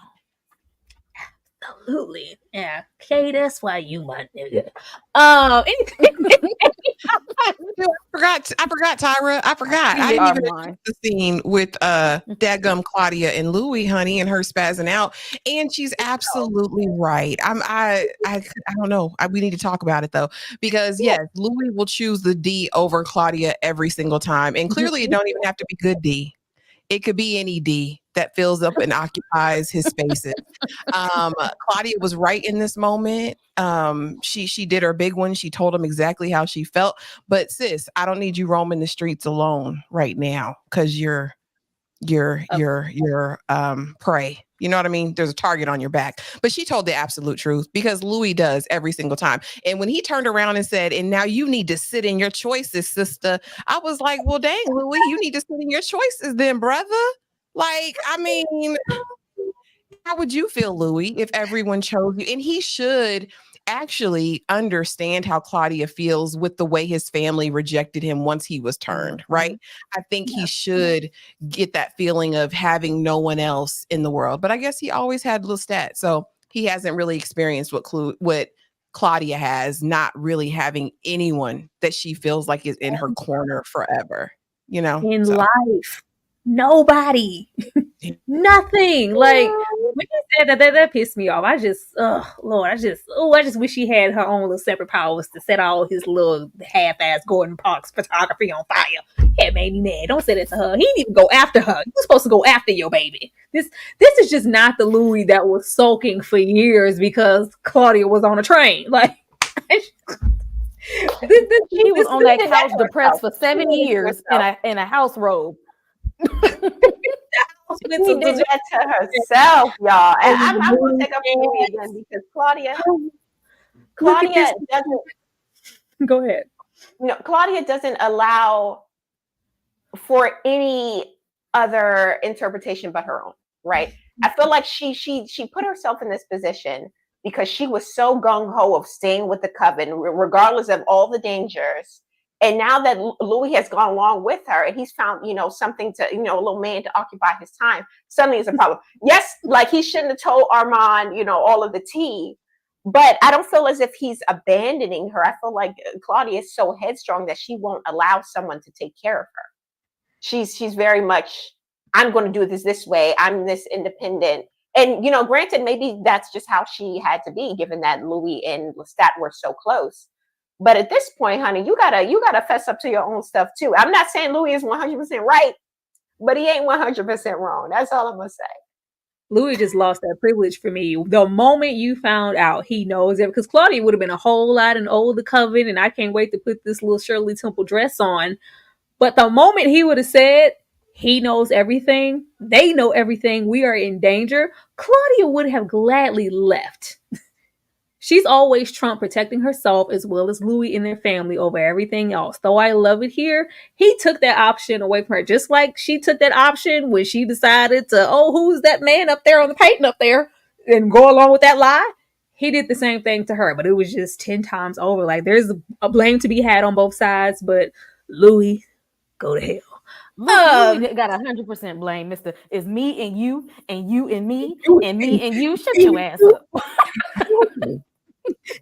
absolutely. Yeah. Okay, that's why you my nigga. I forgot, Tyra. I forgot. I didn't even address the scene with dadgum Claudia and Louis, honey, and her spazzing out. And she's absolutely right. I don't know. We need to talk about it though, because yes, Louis will choose the D over Claudia every single time, and clearly it don't even have to be good D. It could be any D that fills up and occupies his spaces. Claudia was right in this moment. She did her big one. She told him exactly how she felt. But sis, I don't need you roaming the streets alone right now because you're prey. You know what I mean? There's a target on your back. But she told the absolute truth because Louis does every single time. And when he turned around and said, "And now you need to sit in your choices, sister," I was like, well, dang, Louis, you need to sit in your choices then, brother. Like, I mean, how would you feel, Louis, if everyone chose you? And he should actually understand how Claudia feels with the way his family rejected him once he was turned, right? I think he should get that feeling of having no one else in the world. But I guess he always had Lestat, so he hasn't really experienced what Claudia has, not really having anyone that she feels like is in her corner forever, you know? In life. Nobody. Nothing. Like when you said that pissed me off. I just, Lord, I just wish she had her own little separate powers to set all his little half-ass Gordon Parks photography on fire. It made me mad. Don't say that to her. He didn't even go after her. You're supposed to go after your baby. This is just not the Louis that was sulking for years because Claudia was on a train. Like he was on that couch depressed for 7 years in a house robe. She did that to herself, y'all. And I'm not going to take up the movie again because Claudia doesn't. Go ahead. You know, Claudia doesn't allow for any other interpretation but her own, right? I feel like she put herself in this position because she was so gung-ho of staying with the coven, regardless of all the dangers. And now that Louis has gone along with her and he's found, something to, a little man to occupy his time, suddenly it's a problem. Yes, like he shouldn't have told Armand, all of the tea, but I don't feel as if he's abandoning her. I feel like Claudia is so headstrong that she won't allow someone to take care of her. She's very much, I'm going to do this way. I'm this independent. And, granted, maybe that's just how she had to be, given that Louis and Lestat were so close. But at this point, honey, you gotta fess up to your own stuff too. I'm not saying Louis is 100% right, but he ain't 100% wrong. That's all I'm gonna say. Louis just lost that privilege for me. The moment you found out he knows it, because Claudia would have been a whole lot in older coven, and I can't wait to put this little Shirley Temple dress on. But the moment he would have said he knows everything, they know everything, we are in danger, Claudia would have gladly left. She's always Trump protecting herself as well as Louis and their family over everything else. Though I love it here, he took that option away from her, just like she took that option when she decided to, who's that man up there on the painting up there, and go along with that lie. He did the same thing to her, but it was just 10 times over. Like, there's a blame to be had on both sides, but Louis, go to hell. Louis got 100% blame, Mr. It's me and you and me and me and you. Shut your ass up.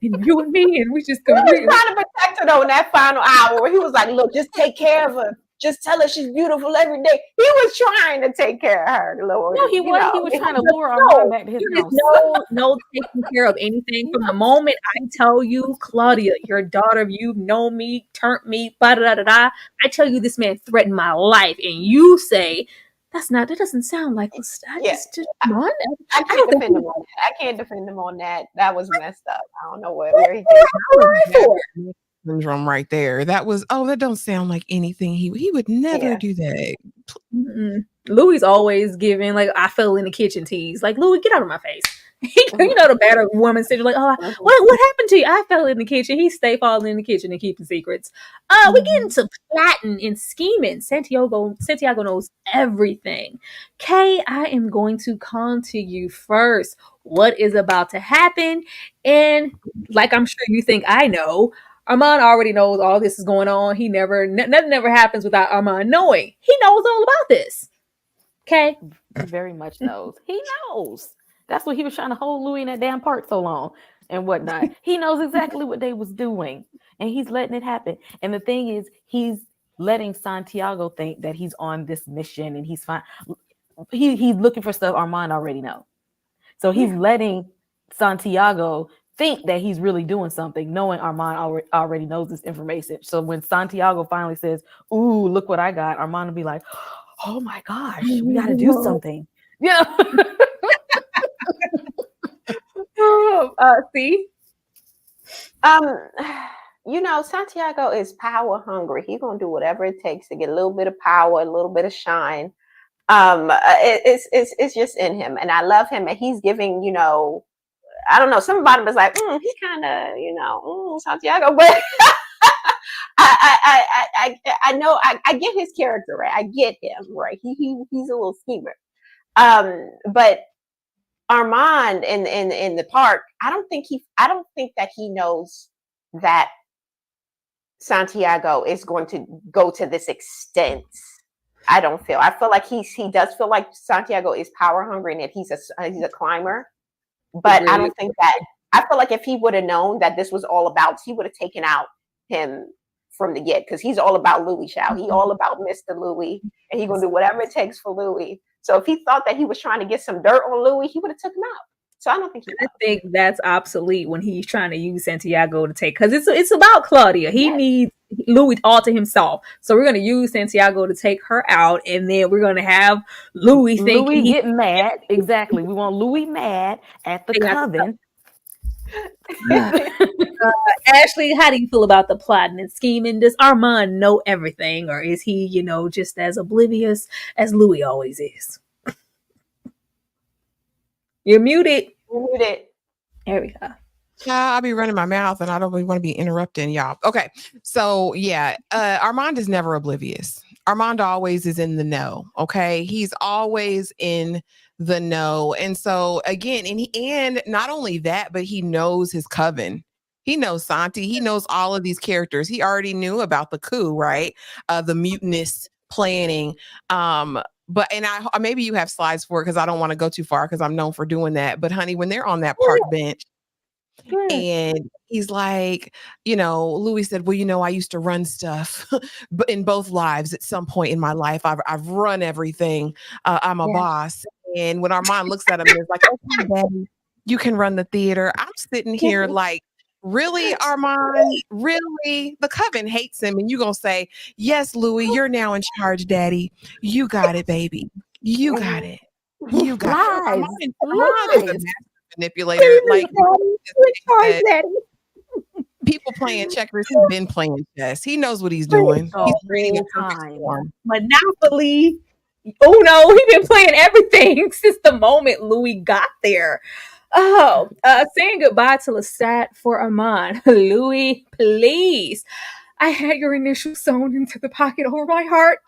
And you and me, and we just he was trying to protect her though in that final hour where he was like, look, just take care of her. Just tell her she's beautiful every day. He was trying to take care of her, Lord. No, he was. He was trying to lure Armand back to his house. No taking care of anything. From the moment I tell you, Claudia, your daughter, you know me, turned me, I tell you this man threatened my life, and you say, that doesn't sound like Lestat. Yeah. I can't defend him on that. I can't defend him on that. That was messed up. I don't know where he did syndrome right there. That was that don't sound like anything. He would never do that. Mm-mm. Louis always giving like I fell in the kitchen tease. Like, Louis, get out of my face. The battered woman said, like, what happened to you? I fell in the kitchen. He stay falling in the kitchen and keeping secrets. We get into plotting and scheming. Santiago knows everything. Kay, I am going to come to you first. What is about to happen? And like I'm sure you think I know, Armand already knows all this is going on. Nothing ever happens without Armand knowing. He knows all about this. Okay? He very much knows. He knows. That's what he was trying to hold Louis in that damn park so long and whatnot. He knows exactly what they was doing, and he's letting it happen. And the thing is, he's letting Santiago think that he's on this mission and he's fine. He's looking for stuff Armand already know. So he's letting Santiago think that he's really doing something, knowing Armand already knows this information. So when Santiago finally says, "Ooh, look what I got," Armand will be like, "Oh my gosh, we got to do something." Yeah. See? Santiago is power hungry. He's gonna do whatever it takes to get a little bit of power, a little bit of shine. It's just in him, and I love him. And he's giving, I don't know. Some about him is like, he's kind of, Santiago, but I know I get his character right. I get him right. He's a little schemer. But Armand in the park, I don't think that he knows that Santiago is going to go to this extent. I feel like he does feel like Santiago is power hungry and that he's a climber. But I don't think that, I feel like if he would have known that this was all about, he would have taken out him from the get, because he's all about Louis, child. He all about Mr. Louis, and he's gonna do whatever it takes for Louis. So if he thought that he was trying to get some dirt on Louis, he would have took him out. So I don't think I think that's obsolete when he's trying to use Santiago to take, because it's about Claudia. He needs Louis all to himself. So we're going to use Santiago to take her out, and then we're going to have Louis getting mad. Exactly. We want Louis mad at the coven. Ashley, how do you feel about the plotting and scheming? Does Armand know everything, or is he, just as oblivious as Louis always is? You're muted. There we go. I'll be running my mouth and I don't really want to be interrupting y'all. Okay. So yeah, Armand is never oblivious. Armand always is in the know. Okay. He's always in the know. And so again, and not only that, but he knows his coven. He knows Santi. He knows all of these characters. He already knew about the coup, right? The mutinous planning. But maybe you have slides for it because I don't want to go too far because I'm known for doing that. But honey, when they're on that park bench and he's like, Louis said, well, I used to run stuff, but in both lives at some point in my life, I've run everything. I'm a boss. And when Armand looks at him, he's like, okay, Daddy, you can run the theater. I'm sitting here like, really, Armand? Really? The coven hates him. And you're going to say, yes, Louis, you're now in charge, Daddy. You got it, baby. You got it. You got it. Armand is a master manipulator. Like, people playing checkers, he's been playing chess. He knows what he's doing. He's reading a perfect form. Monopoly. Oh no, he's been playing everything since the moment Louis got there. Saying goodbye to Lestat for Armand. Louis, please. I had your initial sewn into the pocket over my heart.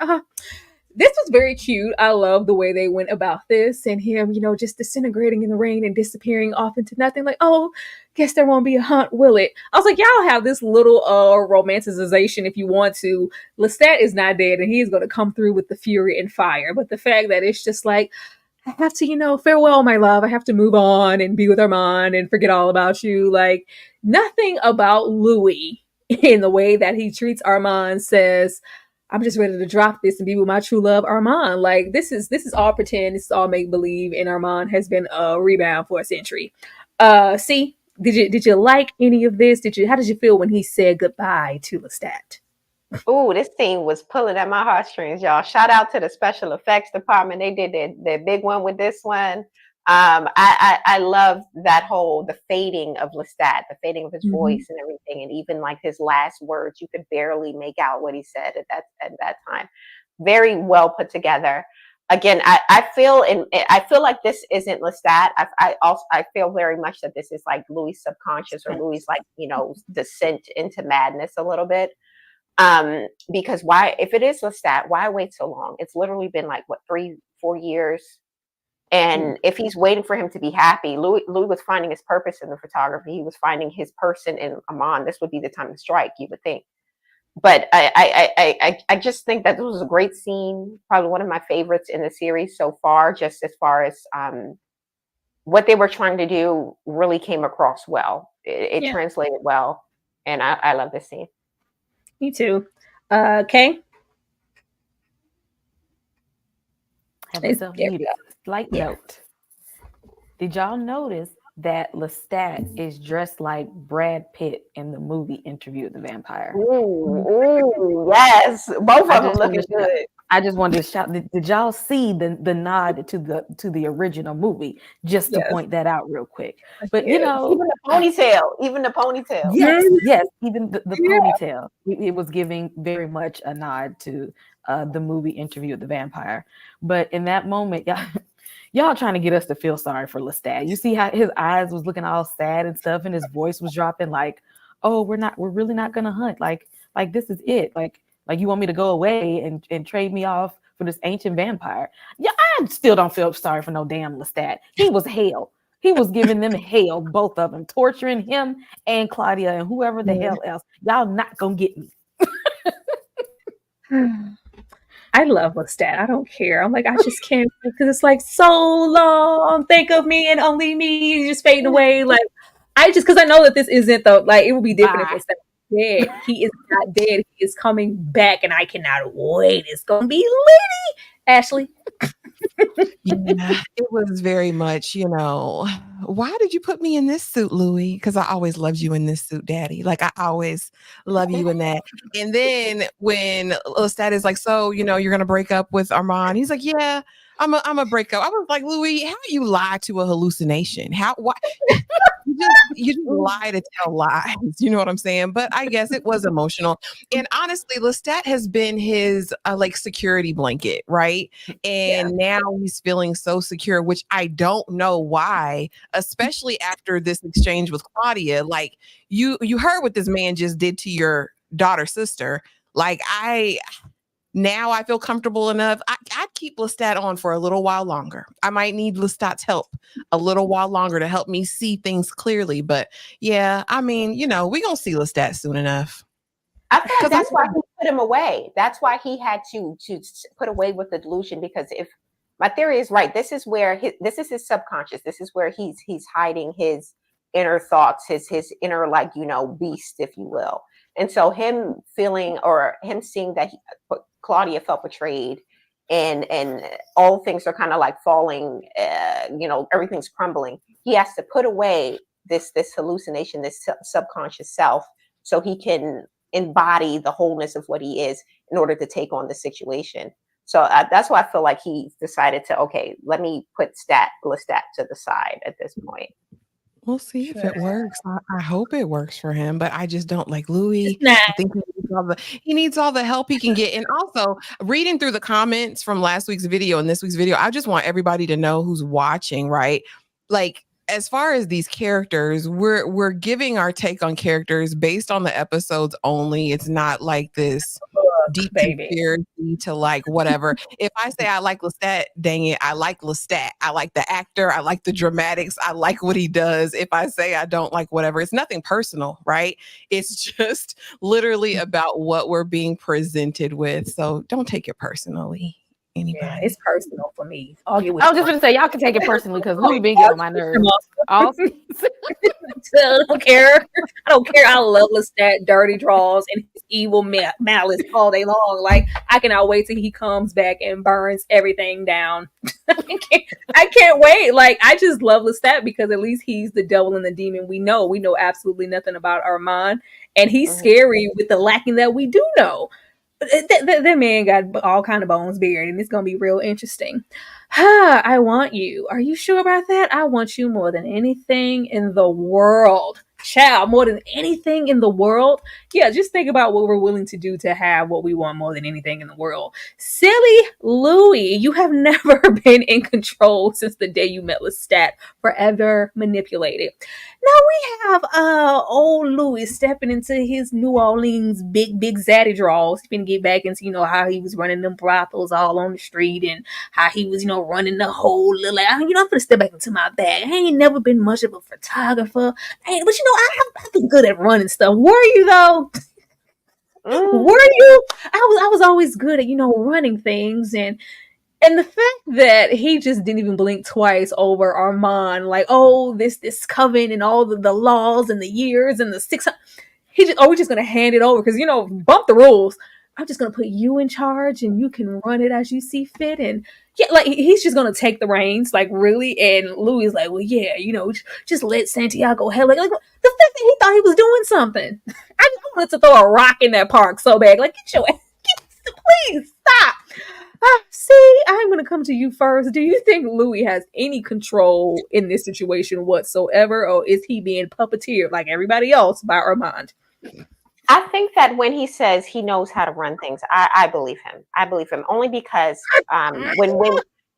This was very cute. I love the way they went about this, and him, just disintegrating in the rain and disappearing off into nothing. Like, oh, guess there won't be a hunt, will it? I was like, y'all have this little romanticization if you want to. Lestat is not dead, and he's going to come through with the fury and fire. But the fact that it's just like, I have to, farewell, my love. I have to move on and be with Armand and forget all about you. Like, nothing about Louis in the way that he treats Armand says, I'm just ready to drop this and be with my true love, Armand. Like, this is all pretend. This is all make believe. And Armand has been a rebound for a century. See, did you like any of this? How did you feel when he said goodbye to Lestat? Oh, this scene was pulling at my heartstrings, y'all. Shout out to the special effects department. They did their big one with this one. I love that the fading of Lestat, the fading of his voice and everything, and even like his last words, you could barely make out what he said at that time. Very well put together. Again, I feel like this isn't Lestat. I feel very much that this is like Louis' subconscious, or Louis' like descent into madness a little bit. Because if it is Lestat, why wait so long? It's literally been like 3-4 years. And if he's waiting for him to be happy, Louis was finding his purpose in the photography. He was finding his person in Armand. This would be the time to strike, you would think. But I just think that this was a great scene. Probably one of my favorites in the series so far, just as far as what they were trying to do really came across well. It Yeah. translated well, and I love this scene. Me too. Kay? Have It's myself there we muted. go. Slight Yeah. note. Did y'all notice that Lestat is dressed like Brad Pitt in the movie Interview with the Vampire? Ooh, yes. Both of them looking good. I just wanted to shout. Did y'all see the nod to the original movie? Just to Yes. point that out real quick. But Yes. Even the ponytail. Yes, yes, even the Yeah. ponytail. It was giving very much a nod to the movie Interview with the Vampire. But in that moment, y'all trying to get us to feel sorry for Lestat. You see how his eyes was looking all sad and stuff, and his voice was dropping like, "Oh, we're really not gonna hunt. Like this is it. Like you want me to go away and trade me off for this ancient vampire." Yeah, I still don't feel sorry for no damn Lestat. He was hell. He was giving them hell, both of them, torturing him and Claudia and whoever the hell else. Y'all not gonna get me. I love Lestat. I don't care. I'm like, I just can't, because it's like, so long, think of me and only me, just fading away. Like, because I know that this isn't like, it would be different if Bye. Lestat was dead. He is not dead. He is coming back, and I cannot wait. It's gonna be litty. Ashley. Yeah, it was very much, why did you put me in this suit, Louis? Because I always loved you in this suit, Daddy. Like, I always love you in that. And then when Lestat is like, so, you're going to break up with Armand. He's like, yeah, I'm a break up. I was like, Louis, how do you lie to a hallucination? Why? You just lie to tell lies. You know what I'm saying? But I guess it was emotional. And honestly, Lestat has been his like security blanket, right? And now he's feeling so secure, which I don't know why, especially after this exchange with Claudia. Like you heard what this man just did to your daughter sister. Like now I feel comfortable enough. I'd keep Lestat on for a little while longer. I might need Lestat's help a little while longer to help me see things clearly. But yeah, I mean, we're going to see Lestat soon enough. I feel like that's why he put him away. That's why he had to put away with the delusion, because if my theory is right, this is where this is his subconscious. This is where he's hiding his inner thoughts, his inner, like, beast, if you will. And so him feeling, or him seeing that Claudia felt betrayed, and all things are kind of like falling, everything's crumbling. He has to put away this hallucination, this subconscious self, so he can embody the wholeness of what he is in order to take on the situation. So that's why I feel like he decided to, okay, let me put Lestat to the side at this point. We'll see if it works. I hope it works for him, but I just don't like Louis. I think he needs all the help he can get. And also, reading through the comments from last week's video and this week's video, I just want everybody to know who's watching, right? Like, as far as these characters, we're giving our take on characters based on the episodes only. It's not like this deep conspiracy to like whatever. If I say I like Lestat, dang it, I like Lestat. I like the actor. I like the dramatics. I like what he does. If I say I don't like whatever, it's nothing personal, right? It's just literally about what we're being presented with. So don't take it personally. Anybody? Yeah, it's personal for me. I was just going to say, y'all can take it personally because Louis been getting on my nerves. I don't care. I don't care. I love Lestat dirty draws and his evil malice all day long. Like, I cannot wait till he comes back and burns everything down. I can't wait. Like, I just love Lestat because at least he's the devil and the demon we know. We know absolutely nothing about Armand, and he's scary with the lacking that we do know. That man got all kind of bones buried, and it's gonna be real interesting. I want you. Are you sure about that? I want you more than anything in the world. Child, more than anything in the world. Yeah, just think about what we're willing to do to have what we want more than anything in the world. Silly Louis, you have never been in control since the day you met Lestat. Forever manipulated. Now we have old Louis stepping into his New Orleans big zaddy draws. He's gonna get back into, how he was running them brothels all on the street, and how he was, running the whole little, I'm gonna step back into my bag. I ain't never been much of a photographer. But I've been good at running stuff. Were you though? Were you? I was always good at, running things. And And the fact that he just didn't even blink twice over Armand, like, oh, this coven and all the laws and the years and the 600, we're just gonna hand it over because bump the rules. I'm just gonna put you in charge and you can run it as you see fit. And yeah, like he's just gonna take the reins, like really. And Louis is like, well, yeah, just let Santiago hell. Like the fact that he thought he was doing something. I wanted to throw a rock in that park so bad. Like, get your please stop. See, I'm going to come to you first. Do you think Louis has any control in this situation whatsoever, or is he being puppeteered like everybody else by Armand? I think that when he says he knows how to run things, I believe him. I believe him only because no,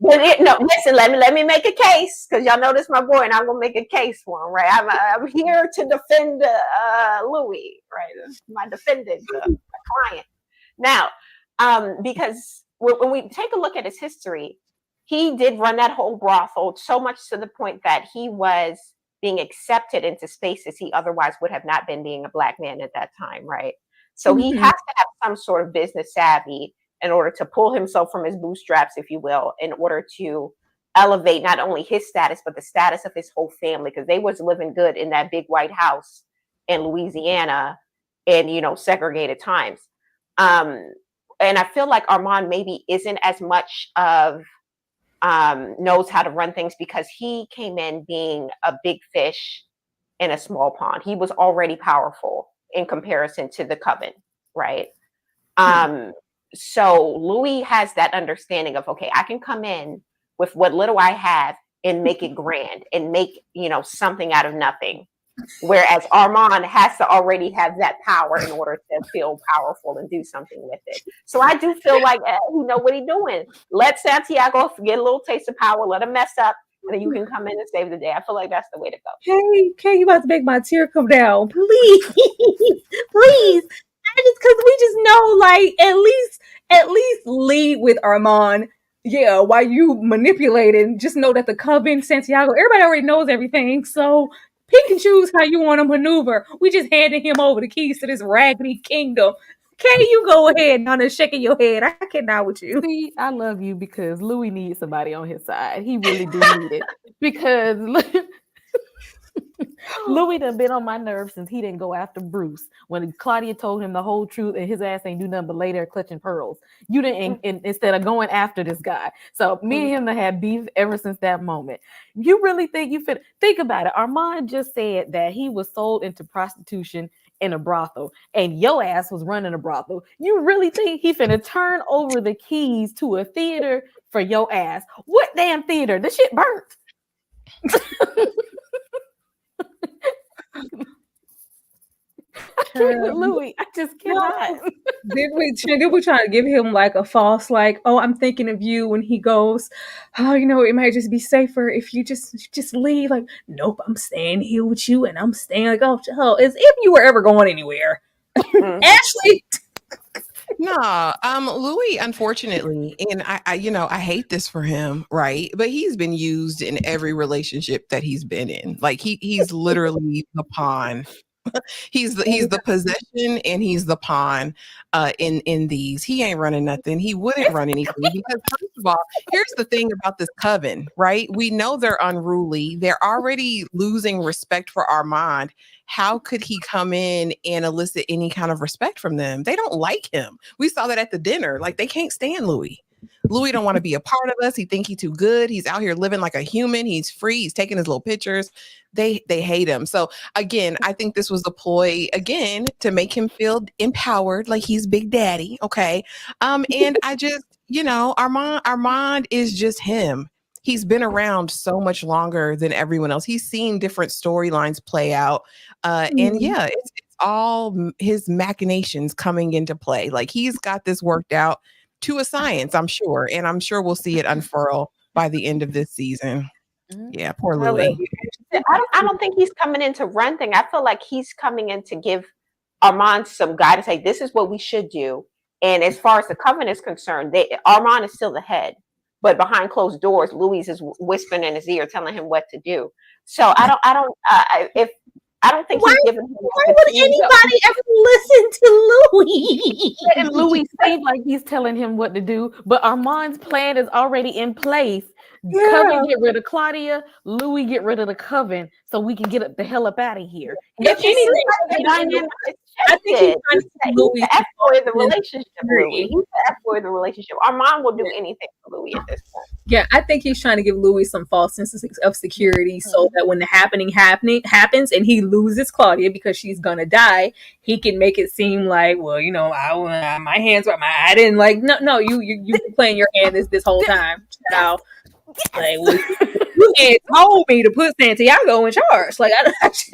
listen, let me make a case because y'all know this my boy, and I'm gonna make a case for him, right? I'm here to defend Louis, right? My defendant, my client. Now, because when we take a look at his history, he did run that whole brothel so much to the point that he was being accepted into spaces he otherwise would have not been, being a Black man at that time, right? So he has to have some sort of business savvy in order to pull himself from his bootstraps, if you will, in order to elevate not only his status, but the status of his whole family, because they was living good in that big white house in Louisiana in, segregated times. And I feel like Armand maybe isn't as much of knows how to run things because he came in being a big fish in a small pond. He was already powerful in comparison to the coven, right? So Louis has that understanding of, okay, I can come in with what little I have and make it grand and make, something out of nothing. Whereas Armand has to already have that power in order to feel powerful and do something with it. So I do feel like he know what he's doing. Let Santiago get a little taste of power, let him mess up, and then you can come in and save the day. I feel like that's the way to go. Hey, you about to make my tear come down. Please. Please. Because we just know, like, at least lead with Armand. Yeah, while you manipulating, just know that the coven, Santiago, everybody already knows everything. So pick and choose how you want to maneuver. We just handed him over the keys to this raggedy kingdom. Can you go ahead and just shaking your head? I cannot with you. See, I love you because Louis needs somebody on his side. He really do need it because Louis done been on my nerves since he didn't go after Bruce when Claudia told him the whole truth and his ass ain't do nothing but lay there clutching pearls. You didn't instead of going after this guy. So me and him have had beef ever since that moment. You really think you fit? Think about it. Armand just said that he was sold into prostitution in a brothel and your ass was running a brothel. You really think he finna turn over the keys to a theater for your ass? What damn theater? The shit burnt. I can't with Louis. I just cannot. Did we try to give him like a false, like, oh, I'm thinking of you when he goes, oh, it might just be safer if you just leave. Like, nope, I'm staying here with you and I'm staying like, oh, as if you were ever going anywhere. Ashley. No, Louis, unfortunately, and I hate this for him, right? But he's been used in every relationship that he's been in. Like he's literally the pawn. He's the possession and he's the pawn in these. He ain't running nothing. He wouldn't run anything because first of all, here's the thing about this coven, right? We know they're unruly. They're already losing respect for Armand. How could he come in and elicit any kind of respect from them? They don't like him. We saw that at the dinner. Like they can't stand Louis. Louis don't want to be a part of us. He think he's too good. He's out here living like a human. He's free. He's taking his little pictures. They hate him. So again, I think this was a ploy again to make him feel empowered, like he's Big Daddy. Okay. And I just, Armand is just him. He's been around so much longer than everyone else. He's seen different storylines play out. And yeah, it's all his machinations coming into play. Like he's got this worked out to a science, I'm sure. And I'm sure we'll see it unfurl by the end of this season. Yeah, poor Louis. I don't think he's coming in to run things. I feel like he's coming in to give Armand some guidance. Say, this is what we should do. And as far as the coven is concerned, Armand is still the head. But behind closed doors, Louis is whispering in his ear, telling him what to do. So I don't think Why, he's giving him why the would keys. anybody ever listen to Louis? And Louis seems like he's telling him what to do, but Armand's plan is already in place. Yeah. Coven get rid of Claudia, Louis get rid of the Coven, so we can get the hell up out of here. If anything, I think he's trying to get Louis He's the F boy of the relationship, Louis. He's the F boy of the relationship. Armand will do anything for Louis at this point. Yeah, I think he's trying to give Louis some false sense of security so that when the happening happens and he loses Claudia because she's gonna die, he can make it seem like, well, you know, my hands were I didn't like no you playing your hand this whole time. Like, well, you had told me to put Santiago in charge. Like I just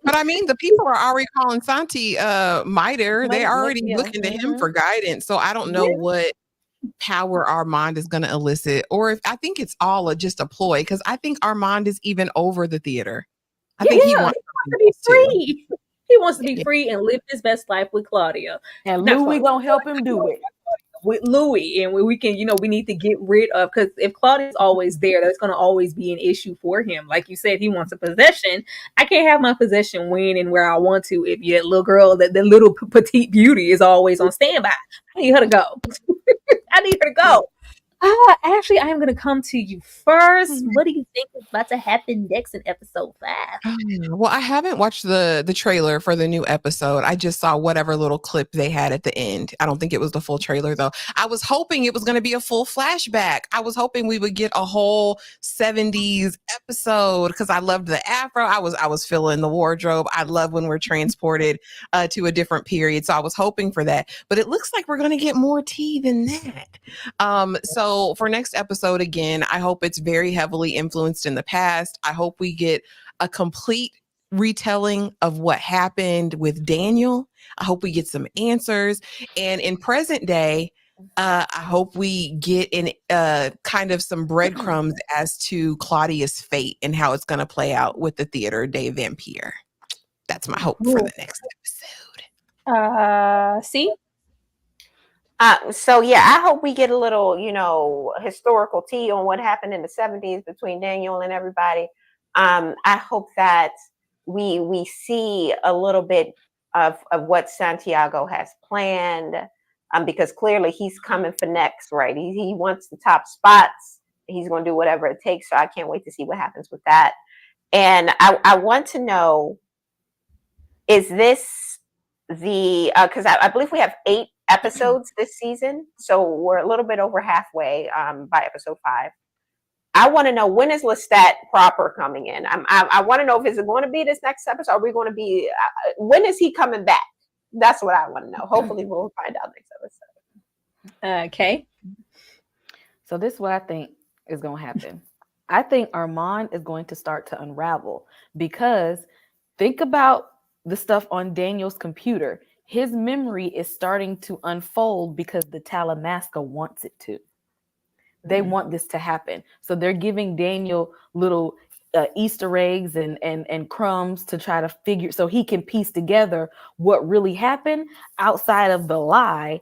But I mean, the people are already calling Santi Miter. They're already looking to him for guidance. So I don't know what power Armand is going to elicit, or if I think it's all just a ploy, because I think Armand is even over the theater. I think he wants to be free. He wants to be free and live his best life with Claudia. And Louis gonna help him do it. With Louis, and we can, we need to get rid of, because if Claudia's always there, that's going to always be an issue for him. Like you said, he wants a possession. I can't have my possession when and where I want to if your little girl, the little petite beauty, is always on standby. I need her to go. I need her to go. Ashley, I am going to come to you first. What do you think is about to happen next in episode 5? Well, I haven't watched the trailer for the new episode. I just saw whatever little clip they had at the end. I don't think it was the full trailer, though. I was hoping it was going to be a full flashback. I was hoping we would get a whole 70s episode because I loved the afro. I was feeling the wardrobe. I love when we're transported to a different period. So I was hoping for that. But it looks like we're going to get more tea than that. So for next episode, again, I hope it's very heavily influenced in the past. I hope we get a complete retelling of what happened with Daniel. I hope we get some answers. And in present day, I hope we get in kind of some breadcrumbs as to Claudia's fate and how it's going to play out with the Theater des Vampires. That's my hope for the next episode. See? So yeah, I hope we get a little, historical tea on what happened in the 70s between Daniel and everybody. I hope that we see a little bit of what Santiago has planned, because clearly he's coming for next, right? He wants the top spots. He's going to do whatever it takes. So I can't wait to see what happens with that. And I want to know, is this because I believe we have 8 episodes this season, so we're a little bit over halfway by episode 5. I want to know, when is Lestat proper coming in? I want to know, if it's going to be this next episode, are we going to be when is he coming back? That's what I want to know. Hopefully we'll find out next episode. Okay. So this is what I think is going to happen. I think Armand is going to start to unravel, because think about the stuff on Daniel's computer. His memory is starting to unfold because the Talamasca wants it to. They want this to happen. So they're giving Daniel little Easter eggs and crumbs to try to figure, so he can piece together what really happened outside of the lie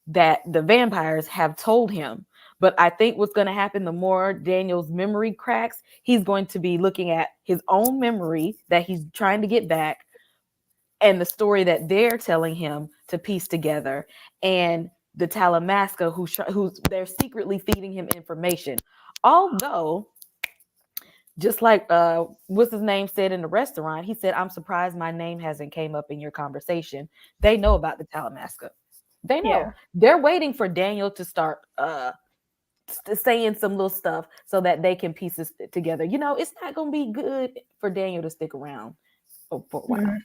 that the vampires have told him. But I think what's going to happen, the more Daniel's memory cracks, he's going to be looking at his own memory that he's trying to get back, and the story that they're telling him to piece together, and the Talamasca who's they're secretly feeding him information. Although, just like what's his name said in the restaurant, he said, "I'm surprised my name hasn't came up in your conversation." They know about the Talamasca. They know. Yeah. They're waiting for Daniel to start saying some little stuff so that they can piece this together. It's not going to be good for Daniel to stick around for a while. Mm-hmm.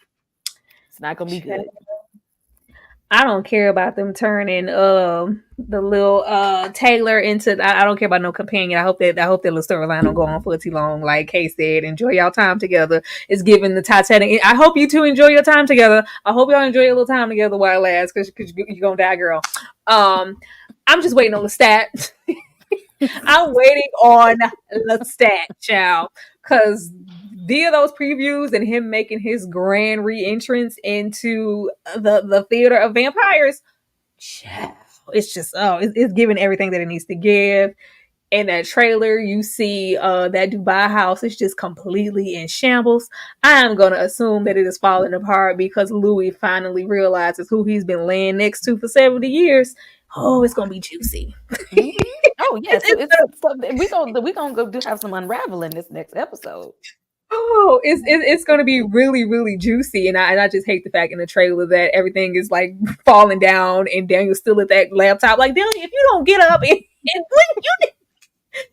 It's not gonna be good. I don't care about them turning the little Taylor into. I don't care about no companion. I hope that little storyline don't go on for too long. Like Kay said, enjoy y'all time together. It's giving the Titanic. I hope you two enjoy your time together. I hope y'all enjoy your little time together while it lasts, because you're gonna die, girl. I'm just waiting on Lestat. I'm waiting on Lestat, child, because via those previews and him making his grand re-entrance into the Theater of Vampires, child, it's just it's giving everything that it needs to give. in that trailer, you see that Dubai house is just completely in shambles. I am going to assume that it is falling apart because Louis finally realizes who he's been laying next to for 70 years. Oh, it's going to be juicy. Mhm. Oh yeah, so we gonna go do have some unraveling this next episode. Oh, it's going to be really, really juicy, and I just hate the fact in the trailer that everything is like falling down, and Daniel's still at that laptop. Like, Daniel, if you don't get up and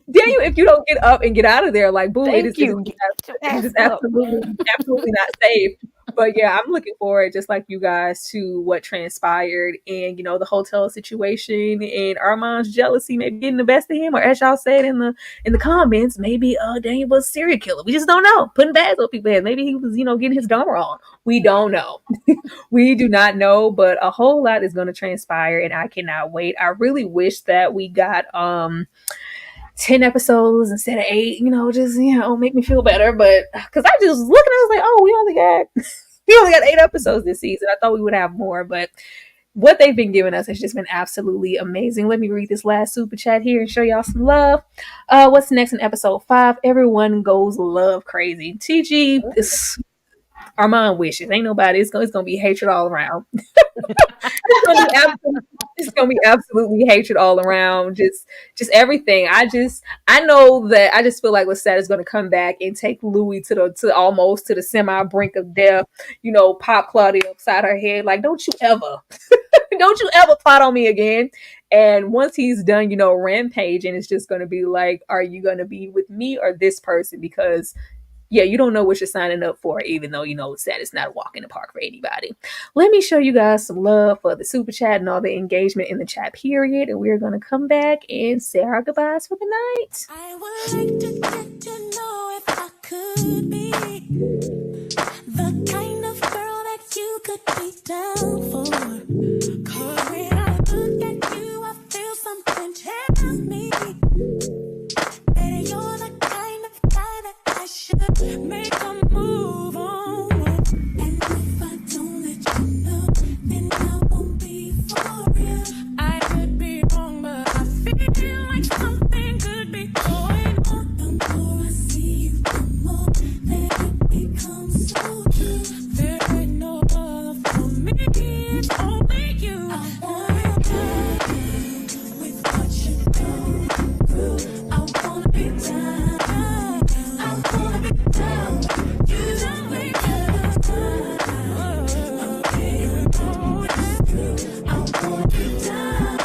Daniel, if you don't get up and get out of there, like, boo, Thank you. it is just absolutely not safe. But yeah, I'm looking forward, just like you guys, to what transpired and the hotel situation and Armand's jealousy maybe getting the best of him, or as y'all said in the comments, maybe Daniel was a serial killer. We just don't know. Putting bags on people's heads. Maybe he was getting his dome on. We don't know. We do not know, but a whole lot is going to transpire, and I cannot wait. I really wish that we got 10 episodes instead of 8, just make me feel better. But because I just looking, I was like, oh, we only got 8 episodes this season. I thought we would have more, but what they've been giving us has just been absolutely amazing. Let me read this last super chat here and show y'all some love. What's next in episode 5? Everyone goes love crazy. TG, this Armand wishes. Ain't nobody. It's gonna be hatred all around. It's gonna be absolutely hatred all around. Just everything. I know that I just feel like Lestat is gonna come back and take Louis to almost to the semi brink of death. Pop Claudia upside her head. Like, don't you ever plot on me again. And once he's done, rampaging, it's just gonna be like, are you gonna be with me or this person? Because yeah, you don't know what you're signing up for, even though that it's not a walk in the park for anybody. Let me show you guys some love for the super chat and all the engagement in the chat period, and we're going to come back and say our goodbyes for the night. I would like to get to know if I could be the kind of girl that you could be down for. 'Cause when I look at you, I feel something tell me that you're the kind of guy that I should make a move on. And if I don't let you know, then I won't be for real. I could be wrong, but I feel like something could be going on. The more I see you, the more that it becomes so true. There ain't no other for me, it's only you. I wanna die with what you go through. I wanna be down. I wanna be down. You don't make it down. Okay, you know it's true. I wanna be down.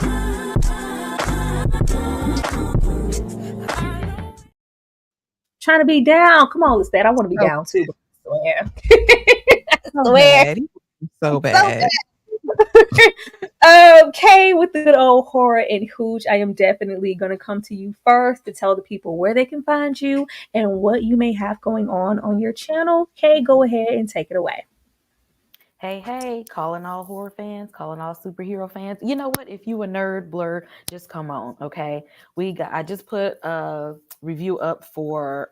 Trying to be down. Come on, Lestat. I want to be down too. I swear. So bad. Okay, with the good old horror and hooch, I am definitely going to come to you first to tell the people where they can find you and what you may have going on your channel. Okay, go ahead and take it away. Hey, calling all horror fans, calling all superhero fans. You know what? If you a nerd, blur, just come on, okay? I just put a review up for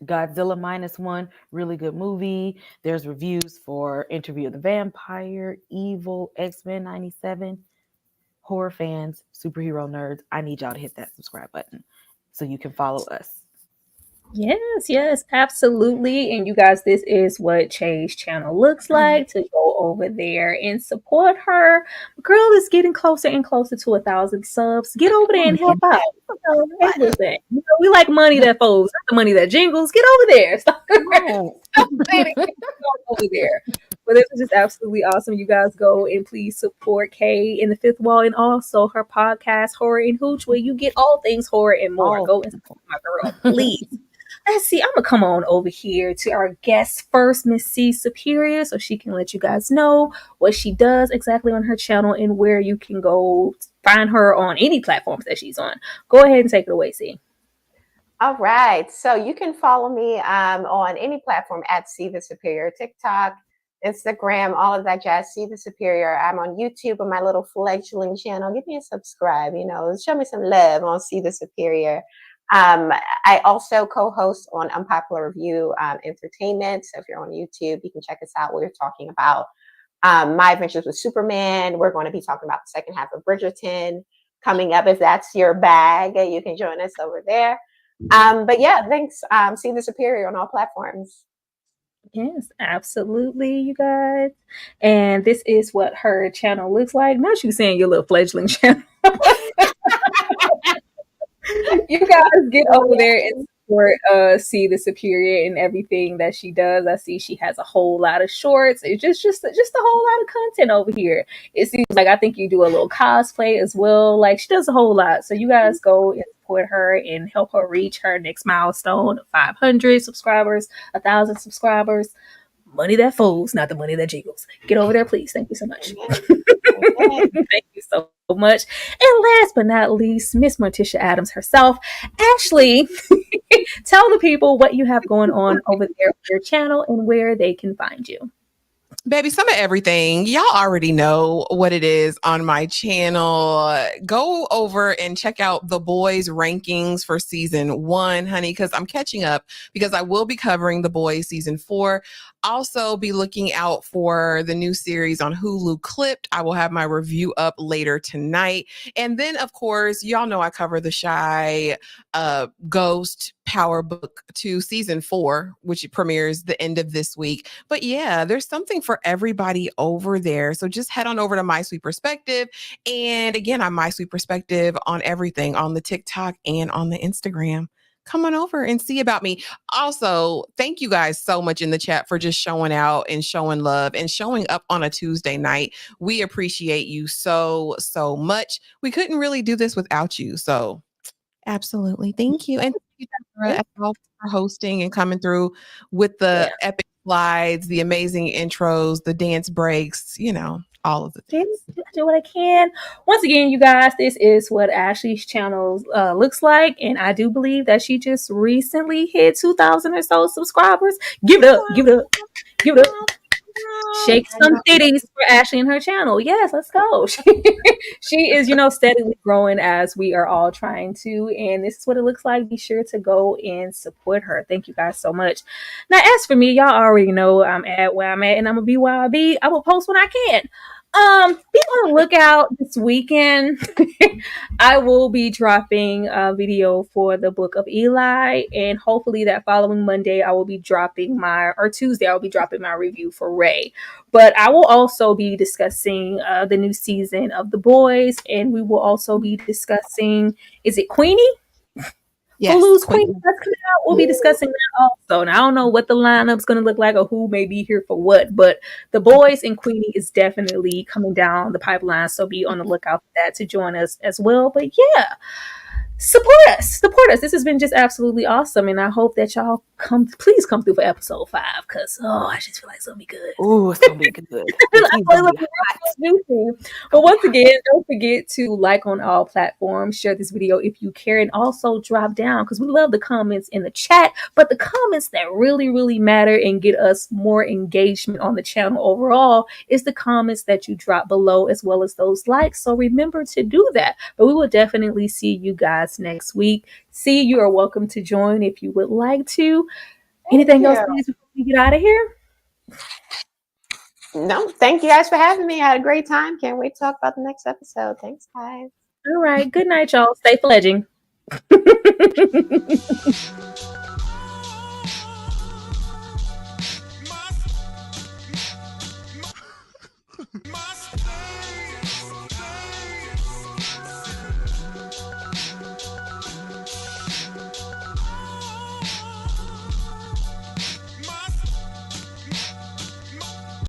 Godzilla -1, really good movie. There's reviews for Interview of the Vampire, Evil, X-Men 97. Horror fans, superhero nerds, I need y'all to hit that subscribe button so you can follow us. Yes, absolutely. And you guys, this is what Chay's channel looks like. To go over there and support her. Girl is getting closer and closer to 1,000 subs. Get over there and help out. Everything. We like money that folds, not the money that jingles. Get over there. Stop over there. But this is just absolutely awesome. You guys go and please support Kay in the Fifth Wall and also her podcast, Horror and Hooch, where you get all things horror and more. Go and support my girl, please. Let's see. I'm gonna come on over here to our guest first, Miss C Superior, so she can let you guys know what she does exactly on her channel and where you can go find her on any platforms that she's on. Go ahead and take it away, C. All right. So you can follow me on any platform at See the Superior, TikTok, Instagram, all of that jazz. See the Superior. I'm on YouTube on my little fledgling channel. Give me a subscribe. Show me some love on See the Superior. I also co-host on Unpopular Review Entertainment. So if you're on YouTube, you can check us out. We're talking about my adventures with Superman. We're going to be talking about the second half of Bridgerton. coming up. If that's your bag, you can join us over there. But yeah, thanks. See the Superior on all platforms. Yes, absolutely, you guys. And this is what her channel looks like. Not you saying your little fledgling channel. You guys get over there and support See the Superior and everything that she does. I see she has a whole lot of shorts. It's just a whole lot of content over here. It seems like I think you do a little cosplay as well. Like she does a whole lot. So you guys go and support her and help her reach her next milestone of 500 subscribers, 1,000 subscribers. Money that folds, not the money that jiggles. Get over there, please. Thank you so much. Thank you so much. And last but not least, Miss Morticia Adams herself. Ashley, tell the people what you have going on over there on your channel and where they can find you. Baby, some of everything. Y'all already know what it is on my channel. Go over and check out the boys rankings for season 1, honey, because I'm catching up because I will be covering the boys season 4. Also be looking out for the new series on Hulu, Clipped. I will have my review up later tonight. And then, of course, y'all know I cover the Shy Ghost Power Book 2 season 4, which premieres the end of this week. But yeah, there's something for everybody over there. So just head on over to My Sweet Perspective. And again, I'm My Sweet Perspective on everything, on the TikTok and on the Instagram. Come on over and see about me. Also, thank you guys so much in the chat for just showing out and showing love and showing up on a Tuesday night. We appreciate you so, so much. We couldn't really do this without you. So absolutely. Thank you. And thank you, Deborah, as well, for hosting and coming through with the epic slides, the amazing intros, the dance breaks, you know, all of the things. I do what I can. Once again, you guys, this is what Ashley's channel looks like. And I do believe that she just recently hit 2,000 or so subscribers. Give it up. Give it up. Give it up. Shake some titties for Ashley and her channel. Yes, let's go. She is, steadily growing as we are all trying to. And this is what it looks like. Be sure to go and support her. Thank you guys so much. Now, as for me, y'all already know I'm at where I'm at and I'm going to be where I be. I will post when I can. Be on the lookout this weekend. I will be dropping a video for the Book of Eli, and hopefully that following Monday I will be dropping Tuesday I will be dropping my review for Ray. But I will also be discussing the new season of The Boys, and we will also be discussing, is it Queenie? Yes, Hulu's Queenie that's coming out. We'll be discussing that also. And I don't know what the lineup's going to look like or who may be here for what, but The Boys and Queenie is definitely coming down the pipeline. So be on the lookout for that to join us as well. But yeah, support us. This has been just absolutely awesome. And I hope that y'all please come through for episode 5 because, I just feel like it's going to be good. Ooh, it's going to be good. But once again, don't forget to like on all platforms, share this video if you care, and also drop down because we love the comments in the chat, but the comments that really, really matter and get us more engagement on the channel overall is the comments that you drop below as well as those likes. So remember to do that. But we will definitely see you guys next week. See, you are welcome to join if you would like to. Anything else before we get out of here? No, thank you guys for having me. I had a great time. Can't wait to talk about the next episode. Thanks, guys. All right. Good night, y'all. Stay fledging.